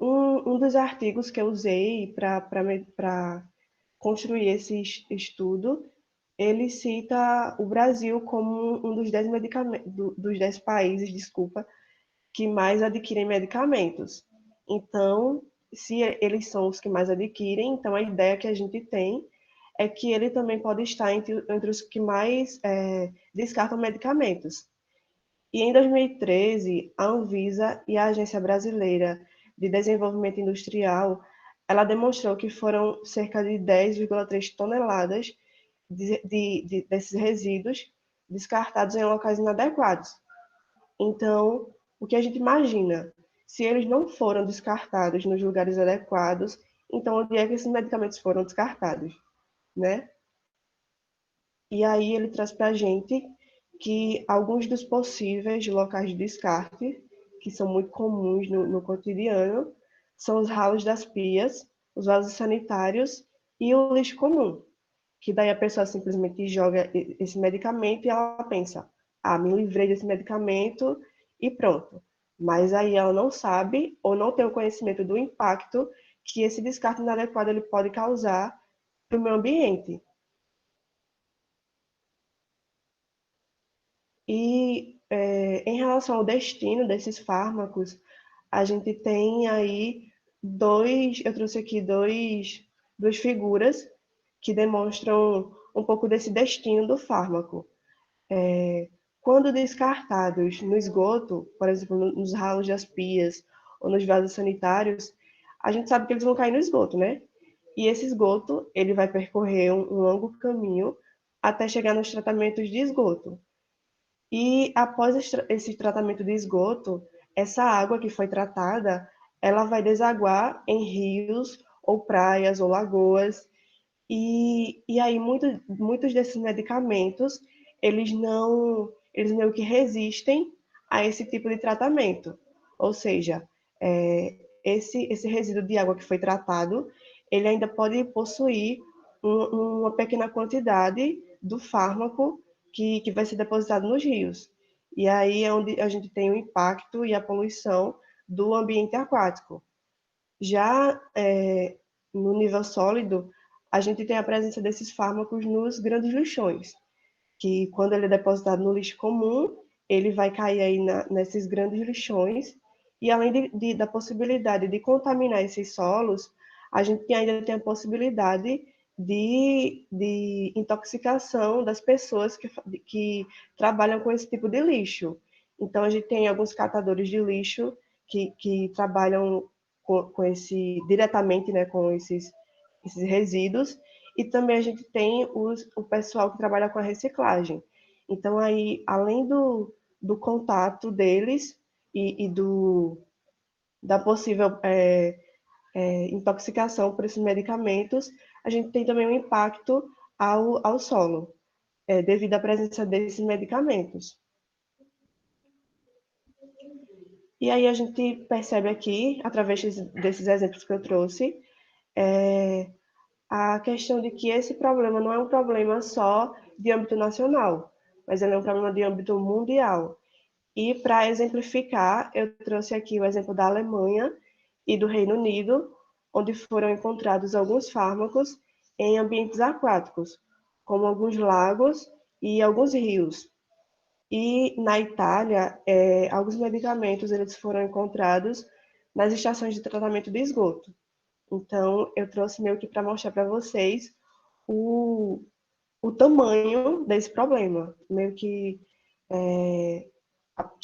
Um dos artigos que eu usei para construir esse estudo, ele cita o Brasil como um dos 10 dos 10 países, que mais adquirem medicamentos. Então, se eles são os que mais adquirem, então a ideia que a gente tem é que ele também pode estar entre os que mais descartam medicamentos. E em 2013, a Anvisa e a Agência Brasileira de Desenvolvimento Industrial, ela demonstrou que foram cerca de 10,3 toneladas desses resíduos descartados em locais inadequados. Então, o que a gente imagina? Se eles não foram descartados nos lugares adequados, então onde é que esses medicamentos foram descartados, né? E aí ele traz para a gente que alguns dos possíveis locais de descarte, que são muito comuns no cotidiano, são os ralos das pias, os vasos sanitários e o lixo comum, que daí a pessoa simplesmente joga esse medicamento e ela pensa, me livrei desse medicamento e pronto. Mas aí ela não sabe ou não tem o conhecimento do impacto que esse descarte inadequado ele pode causar para o meio ambiente. E em relação ao destino desses fármacos, a gente tem aí eu trouxe aqui duas figuras que demonstram um pouco desse destino do fármaco. Quando descartados no esgoto, por exemplo, nos ralos das pias ou nos vasos sanitários, a gente sabe que eles vão cair no esgoto, né? E esse esgoto, ele vai percorrer um longo caminho até chegar nos tratamentos de esgoto. E após esse tratamento de esgoto, essa água que foi tratada, ela vai desaguar em rios ou praias ou lagoas. E aí muitos desses medicamentos, eles meio que resistem a esse tipo de tratamento. Ou seja, esse resíduo de água que foi tratado, ele ainda pode possuir uma pequena quantidade do fármaco que vai ser depositado nos rios. E aí é onde a gente tem o impacto e a poluição do ambiente aquático. Já no nível sólido, a gente tem a presença desses fármacos nos grandes lixões, que quando ele é depositado no lixo comum, ele vai cair aí nesses grandes lixões, e além da possibilidade de contaminar esses solos, a gente ainda tem a possibilidade de intoxicação das pessoas que trabalham com esse tipo de lixo. Então, a gente tem alguns catadores de lixo que trabalham diretamente, né, com esses resíduos, e também a gente tem o pessoal que trabalha com a reciclagem. Então, aí, além do contato deles e da possível intoxicação por esses medicamentos, a gente tem também um impacto ao solo. devido à presença desses medicamentos. E aí a gente percebe aqui, através desses exemplos que eu trouxe, a questão de que esse problema não é um problema só de âmbito nacional, mas ele é um problema de âmbito mundial. E para exemplificar, eu trouxe aqui o exemplo da Alemanha e do Reino Unido, onde foram encontrados alguns fármacos em ambientes aquáticos, como alguns lagos e alguns rios. E na Itália, alguns medicamentos eles foram encontrados nas estações de tratamento de esgoto. Então, eu trouxe meio que para mostrar para vocês o tamanho desse problema, meio que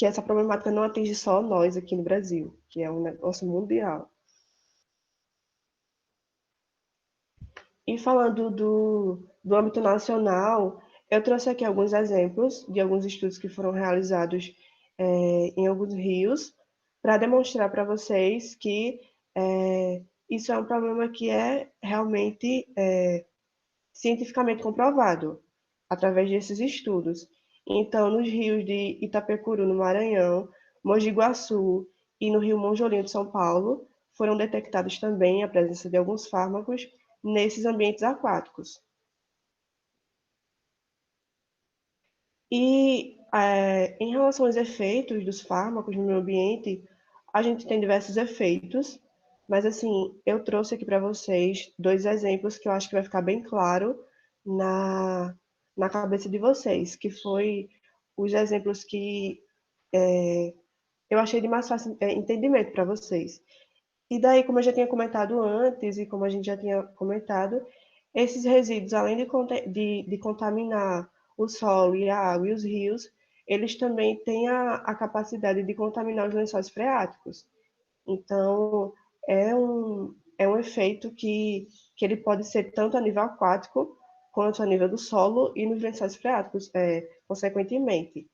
essa problemática não atinge só nós aqui no Brasil, que é um negócio mundial. E falando do âmbito nacional, eu trouxe aqui alguns exemplos de alguns estudos que foram realizados em alguns rios, para demonstrar para vocês que isso é um problema que é realmente cientificamente comprovado, através desses estudos. Então, nos rios de Itapecuru, no Maranhão, Mogi Guaçu e no rio Monjolinho de São Paulo, foram detectados também a presença de alguns fármacos nesses ambientes aquáticos. E em relação aos efeitos dos fármacos no meio ambiente, a gente tem diversos efeitos, mas assim, eu trouxe aqui para vocês 2 exemplos que eu acho que vai ficar bem claro na cabeça de vocês, que foi os exemplos que eu achei de mais fácil entendimento para vocês. E daí, como eu já tinha comentado antes, e como a gente já tinha comentado, esses resíduos, além de contaminar o solo e a água e os rios, eles também têm a capacidade de contaminar os lençóis freáticos. Então, é um efeito que ele pode ser tanto a nível aquático, quanto a nível do solo e nos lençóis freáticos, consequentemente.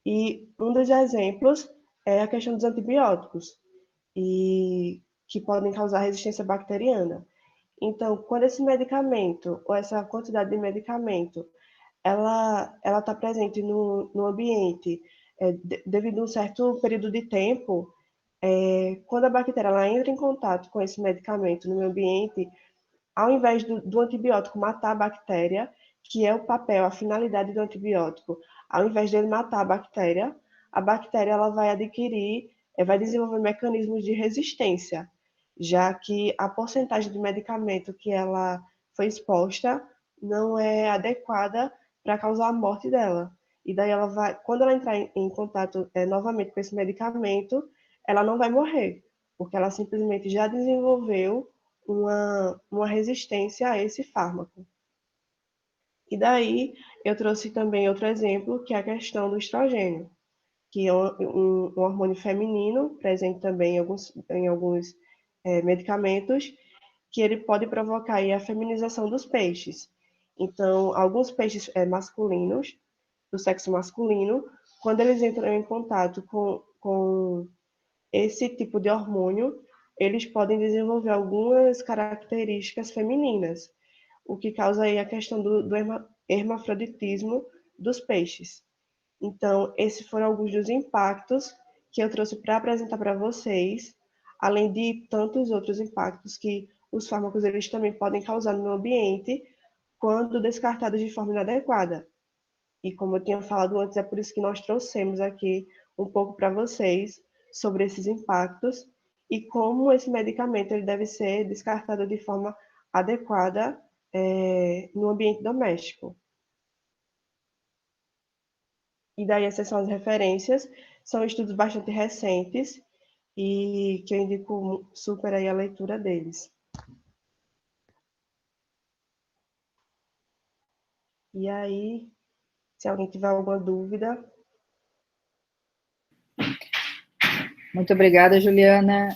E um dos exemplos é a questão dos antibióticos, e que podem causar resistência bacteriana. Então, quando esse medicamento, ou essa quantidade de medicamento, ela está presente no ambiente devido a um certo período de tempo, quando a bactéria ela entra em contato com esse medicamento no meio ambiente, ao invés do antibiótico matar a bactéria, que é o papel, a finalidade do antibiótico, ao invés dele matar a bactéria ela vai adquirir, vai desenvolver mecanismos de resistência, já que a porcentagem de medicamento que ela foi exposta não é adequada para causar a morte dela. E daí ela vai, quando ela entrar em contato novamente com esse medicamento, ela não vai morrer, porque ela simplesmente já desenvolveu uma resistência a esse fármaco. E daí eu trouxe também outro exemplo, que é a questão do estrogênio, que é um hormônio feminino, presente também em alguns medicamentos, que ele pode provocar aí a feminização dos peixes. Então, alguns peixes masculinos, do sexo masculino, quando eles entram em contato com esse tipo de hormônio, eles podem desenvolver algumas características femininas, o que causa aí a questão do hermafroditismo dos peixes. Então, esses foram alguns dos impactos que eu trouxe para apresentar para vocês, além de tantos outros impactos que os fármacos eles também podem causar no ambiente quando descartados de forma inadequada. E como eu tinha falado antes, é por isso que nós trouxemos aqui um pouco para vocês sobre esses impactos e como esse medicamento ele deve ser descartado de forma adequada no ambiente doméstico. E daí essas são as referências, são estudos bastante recentes e que eu indico super aí a leitura deles. E aí, se alguém tiver alguma dúvida. Muito obrigada, Juliana.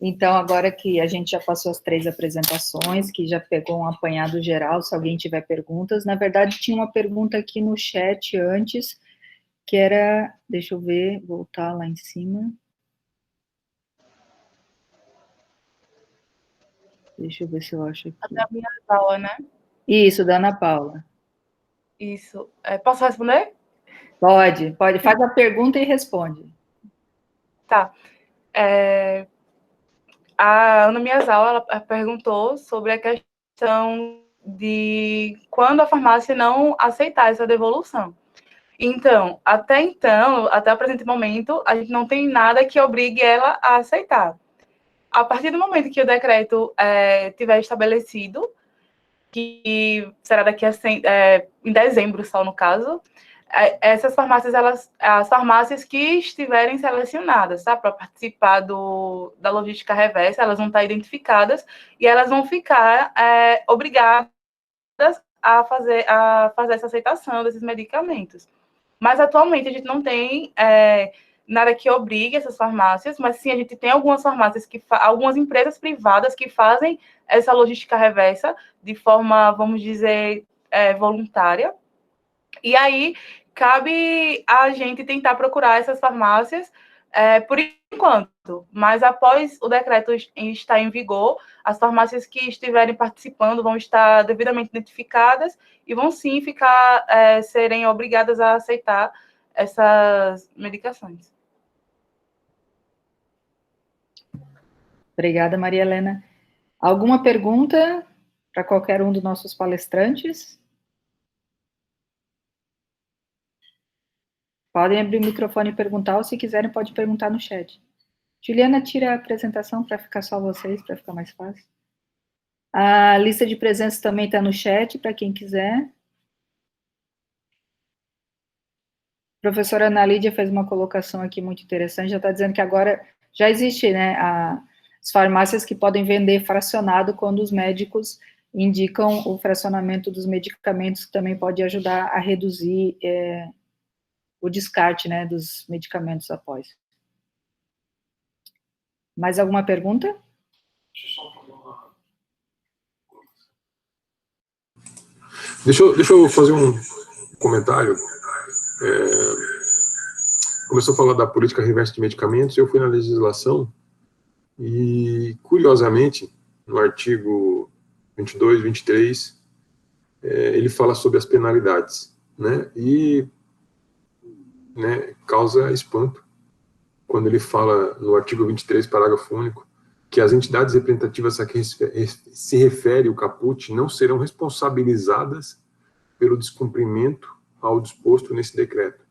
Então, agora que a gente já passou as 3 apresentações, que já pegou um apanhado geral, se alguém tiver perguntas, na verdade tinha uma pergunta aqui no chat antes, que era, deixa eu ver, voltar lá em cima. Deixa eu ver se eu acho aqui. A da minha aula, né? Isso, da Ana Paula. Isso. Posso responder? Pode. Faz a pergunta e responde. Tá. A Ana Miyazawa, ela perguntou sobre a questão de quando a farmácia não aceitar essa devolução. Então, até o presente momento, a gente não tem nada que obrigue ela a aceitar. A partir do momento que o decreto tiver estabelecido, que será daqui a em dezembro só, no caso, essas farmácias, as farmácias que estiverem selecionadas, tá, para participar da logística reversa, elas vão estar identificadas e elas vão ficar obrigadas a fazer essa aceitação desses medicamentos. Mas, atualmente, a gente não tem nada que obrigue essas farmácias, mas sim, a gente tem algumas farmácias, algumas empresas privadas que fazem essa logística reversa de forma, vamos dizer, voluntária. E aí, cabe a gente tentar procurar essas farmácias por enquanto. Mas, após o decreto estar em vigor, as farmácias que estiverem participando vão estar devidamente identificadas e vão, sim, serem obrigadas a aceitar essas medicações. Obrigada, Maria Helena. Alguma pergunta para qualquer um dos nossos palestrantes? Podem abrir o microfone e perguntar, ou se quiserem, pode perguntar no chat. Juliana, tira a apresentação para ficar só vocês, para ficar mais fácil. A lista de presença também está no chat, para quem quiser. A professora Ana Lídia fez uma colocação aqui muito interessante, já está dizendo que agora já existe, né, as farmácias que podem vender fracionado quando os médicos indicam o fracionamento dos medicamentos, que também pode ajudar a reduzir o descarte, né, dos medicamentos após. Mais alguma pergunta? Deixa eu fazer um comentário. Começou a falar da política reversa de medicamentos, eu fui na legislação e, curiosamente, no artigo 22, 23, ele fala sobre as penalidades, né? E causa espanto quando ele fala no artigo 23, parágrafo único, que as entidades representativas a que se refere o caput não serão responsabilizadas pelo descumprimento ao disposto nesse decreto.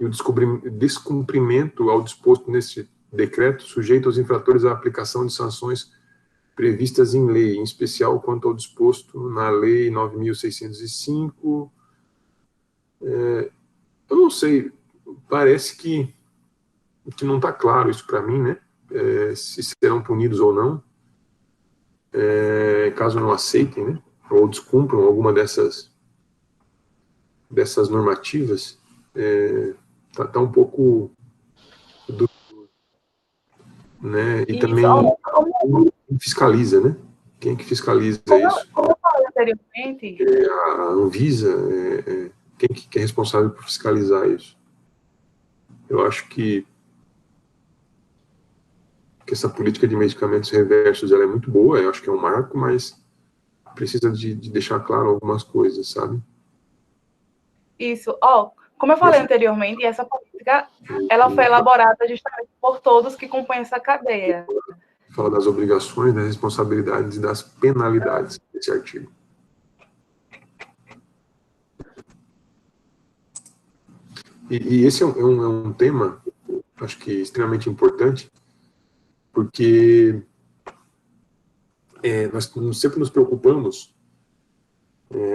E o descumprimento ao disposto nesse decreto sujeita os infratores à aplicação de sanções previstas em lei, em especial quanto ao disposto na Lei 9.605. Eu não sei, parece que não está claro isso para mim, né? Se serão punidos ou não, caso não aceitem, né? Ou descumpram alguma dessas normativas. Tá um pouco né? E também quem fiscaliza, né? Quem que fiscaliza isso? Como eu falei anteriormente, A Anvisa, quem que é responsável por fiscalizar isso? Eu acho que essa política de medicamentos reversos ela é muito boa, eu acho que é um marco, mas precisa de deixar claro algumas coisas, sabe? isso. Como eu falei anteriormente, essa política ela foi elaborada justamente por todos que compõem essa cadeia. Fala das obrigações, das responsabilidades e das penalidades desse artigo. E esse é um tema, acho que extremamente importante, porque nós sempre nos preocupamos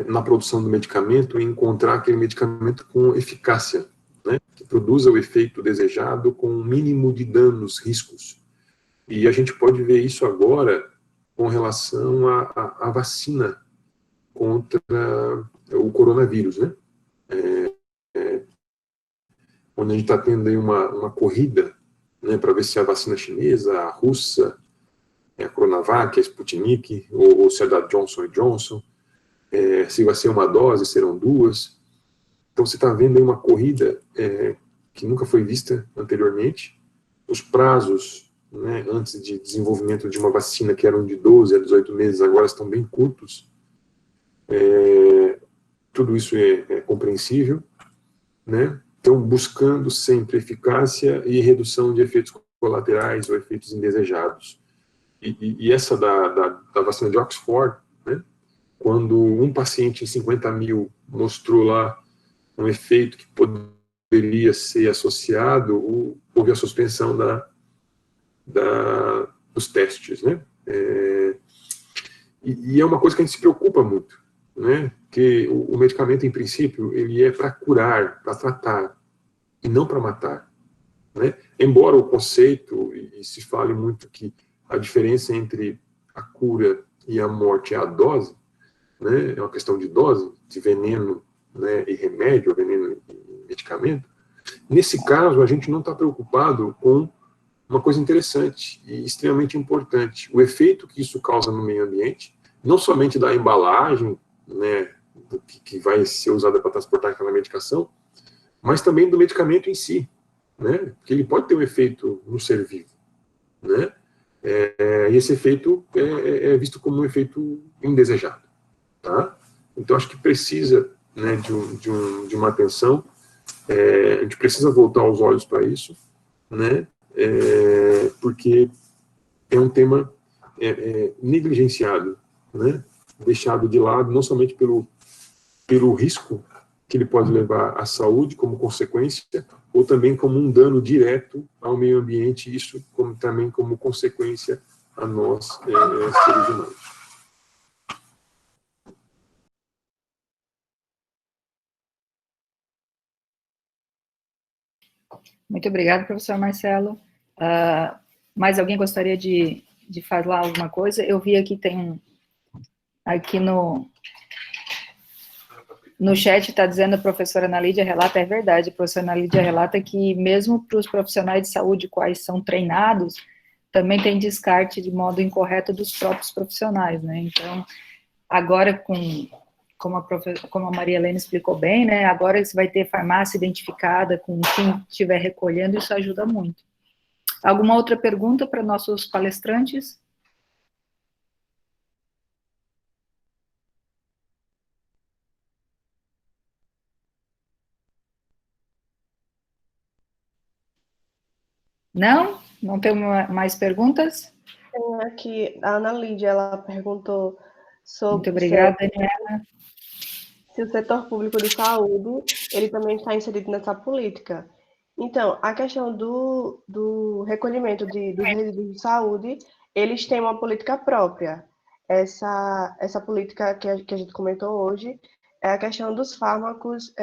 na produção do medicamento em encontrar aquele medicamento com eficácia, né, que produza o efeito desejado com o mínimo de danos, riscos. E a gente pode ver isso agora com relação à vacina contra o coronavírus, né? Onde a gente está tendo aí uma corrida, né, para ver se a vacina chinesa, a russa, a Coronavac, a Sputnik, ou se é da Johnson & Johnson, se vai ser uma dose, serão duas. Então você está vendo aí uma corrida que nunca foi vista anteriormente. Os prazos, né, antes de desenvolvimento de uma vacina que eram de 12 a 18 meses, agora estão bem curtos. Tudo isso é compreensível, né? Então, buscando sempre eficácia e redução de efeitos colaterais ou efeitos indesejados. E essa da vacina de Oxford, né? Quando um paciente em 50 mil mostrou lá um efeito que poderia ser associado, houve a suspensão dos testes, né? E é uma coisa que a gente se preocupa muito, né? Que o medicamento, em princípio, ele é para curar, para tratar, e não para matar, né? Embora o conceito, e se fale muito que a diferença entre a cura e a morte é a dose, né? É uma questão de dose, de veneno, né, e remédio, veneno e medicamento. Nesse caso, a gente não está preocupado com uma coisa interessante e extremamente importante, o efeito que isso causa no meio ambiente, não somente da embalagem, né, que vai ser usada para transportar aquela medicação, mas também do medicamento em si, né, porque ele pode ter um efeito no ser vivo, né, e esse efeito é visto como um efeito indesejado, tá? Então, acho que precisa, né, de uma atenção, a gente precisa voltar os olhos para isso, né, porque é um tema negligenciado, né, deixado de lado, não somente pelo risco que ele pode levar à saúde como consequência, ou também como um dano direto ao meio ambiente, isso também como consequência a nós, seres humanos. Muito obrigada, professor Marcelo. Mais alguém gostaria de falar alguma coisa? Eu vi aqui, aqui no chat está dizendo a professora Ana Lídia relata, é verdade, a professora Ana Lídia relata que mesmo para os profissionais de saúde quais são treinados, também tem descarte de modo incorreto dos próprios profissionais, né? Então, agora como a Maria Helena explicou bem, né, agora você vai ter farmácia identificada com quem estiver recolhendo, isso ajuda muito. Alguma outra pergunta para nossos palestrantes? Não? Não tem mais perguntas? Tem aqui, a Ana Lídia, ela perguntou sobre Muito obrigada, Daniela. Se o setor público de saúde, ele também está inserido nessa política. Então, a questão do recolhimento dos resíduos de saúde, eles têm uma política própria. Essa política que a gente comentou hoje é a questão dos fármacos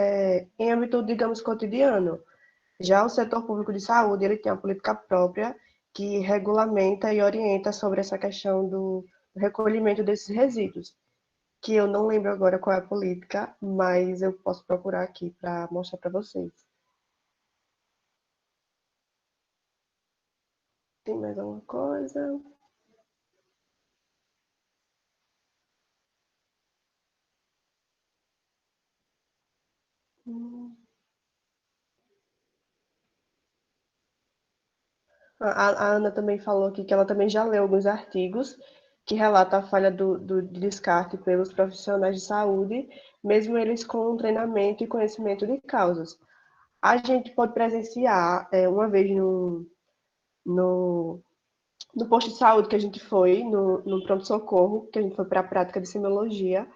em âmbito, digamos, cotidiano. Já o setor público de saúde, ele tem uma política própria que regulamenta e orienta sobre essa questão do recolhimento desses resíduos, que eu não lembro agora qual é a política, mas eu posso procurar aqui para mostrar para vocês. Tem mais alguma coisa? A Ana também falou aqui que ela também já leu alguns artigos que relatam a falha do descarte pelos profissionais de saúde, mesmo eles com treinamento e conhecimento de causas. A gente pode presenciar uma vez no posto de saúde que a gente foi, no pronto-socorro, que a gente foi para a prática de semiologia.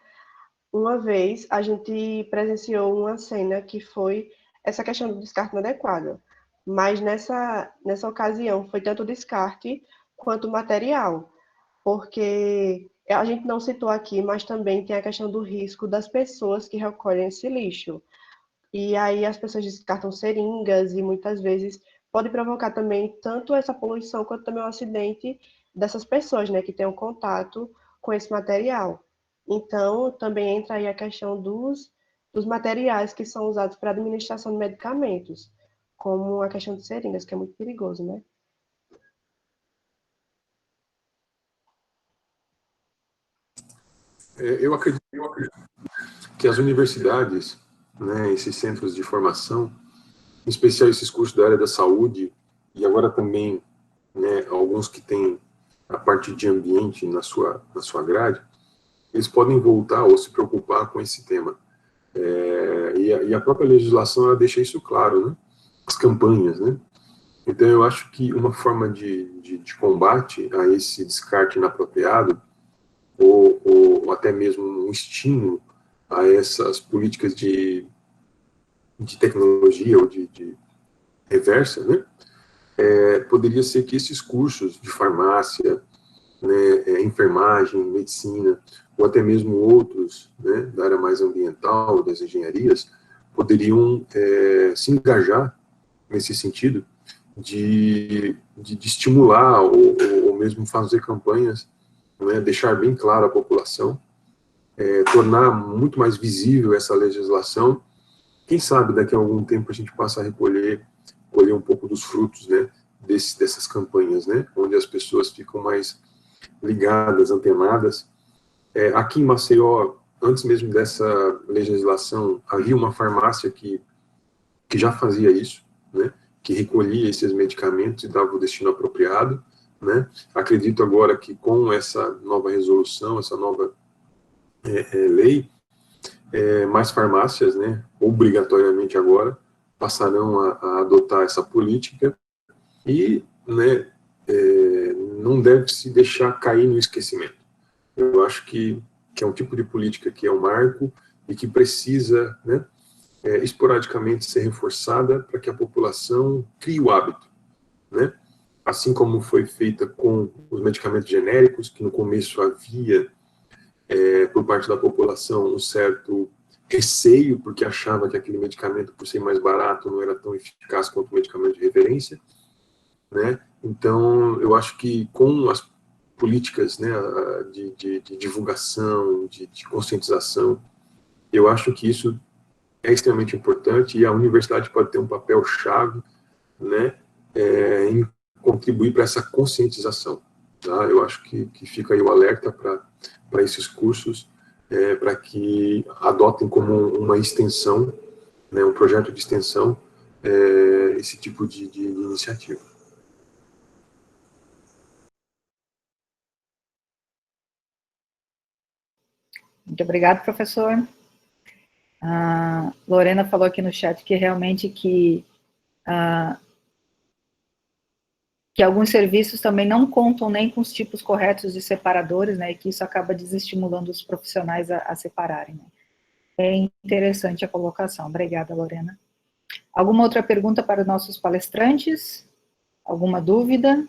Uma vez a gente presenciou uma cena que foi essa questão do descarte inadequado, mas nessa ocasião foi tanto o descarte quanto o material, porque a gente não citou aqui, mas também tem a questão do risco das pessoas que recolhem esse lixo. E aí as pessoas descartam seringas e muitas vezes pode provocar também tanto essa poluição quanto também o acidente dessas pessoas, né, que têm um contato com esse material. Então, também entra aí a questão dos materiais que são usados para administração de medicamentos, como a questão de seringas, que é muito perigoso, né? Eu acredito que as universidades, né, esses centros de formação, em especial esses cursos da área da saúde, e agora também, né, alguns que têm a parte de ambiente na sua grade, eles podem voltar ou se preocupar com esse tema. E a própria legislação, ela deixa isso claro, né? As campanhas, né? Então, eu acho que uma forma de combate a esse descarte inapropriado, ou até mesmo um estímulo a essas políticas de tecnologia ou de reversa, né? Poderia ser que esses cursos de farmácia, né, enfermagem, medicina, ou até mesmo outros, né, da área mais ambiental, das engenharias, poderiam se engajar nesse sentido de estimular ou mesmo fazer campanhas, né, deixar bem claro à população, tornar muito mais visível essa legislação. Quem sabe daqui a algum tempo a gente passa a colher um pouco dos frutos, né, dessas campanhas, né, onde as pessoas ficam mais ligadas, antenadas. Aqui em Maceió, antes mesmo dessa legislação, havia uma farmácia que já fazia isso, né, que recolhia esses medicamentos e dava o destino apropriado, né. Acredito agora que com essa nova resolução, essa nova lei, mais farmácias, né, obrigatoriamente agora, passarão a adotar essa política e, né, não deve se deixar cair no esquecimento. Eu acho que é um tipo de política que é um marco e que precisa, né, esporadicamente ser reforçada para que a população crie o hábito, né? Assim como foi feita com os medicamentos genéricos, que no começo havia, por parte da população, um certo receio, porque achava que aquele medicamento, por ser mais barato, não era tão eficaz quanto o medicamento de referência, né? Então, eu acho que com as políticas, né, de divulgação, de conscientização, eu acho que isso é extremamente importante e a universidade pode ter um papel-chave, né, em contribuir para essa conscientização. Tá? Eu acho que fica aí o alerta para esses cursos, para que adotem como uma extensão, né, um projeto de extensão, esse tipo de iniciativa. Muito obrigado, professor. A Lorena falou aqui no chat que realmente que alguns serviços também não contam nem com os tipos corretos de separadores, né, e que isso acaba desestimulando os profissionais a separarem, né. É interessante a colocação. Obrigada, Lorena. Alguma outra pergunta para os nossos palestrantes? Alguma dúvida?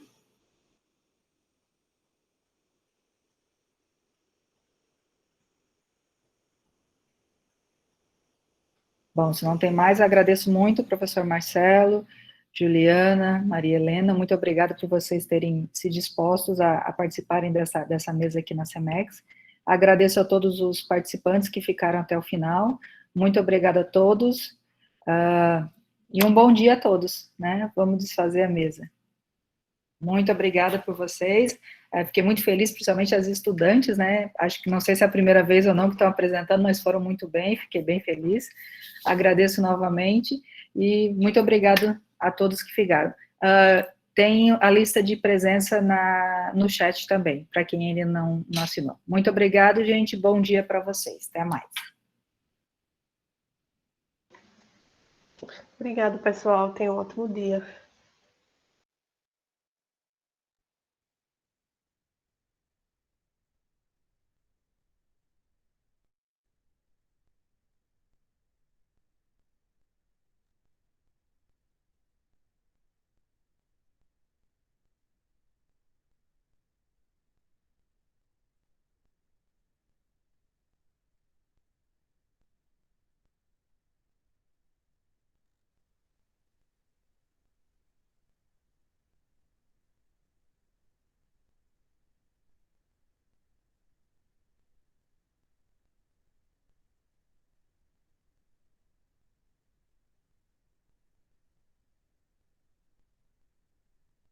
Bom, se não tem mais, agradeço muito, professor Marcelo, Juliana, Maria Helena, muito obrigada por vocês terem se dispostos a participarem dessa mesa aqui na CEMEX. Agradeço a todos os participantes que ficaram até o final. Muito obrigada a todos. E um bom dia a todos, né? Vamos desfazer a mesa. Muito obrigada por vocês. Fiquei muito feliz, principalmente as estudantes, né? Acho que não sei se é a primeira vez ou não que estão apresentando, mas foram muito bem, fiquei bem feliz. Agradeço novamente e muito obrigado a todos que ficaram. Tem a lista de presença no chat também, para quem ainda não assinou. Muito obrigado, gente. Bom dia para vocês. Até mais. Obrigado, pessoal. Tenham um ótimo dia.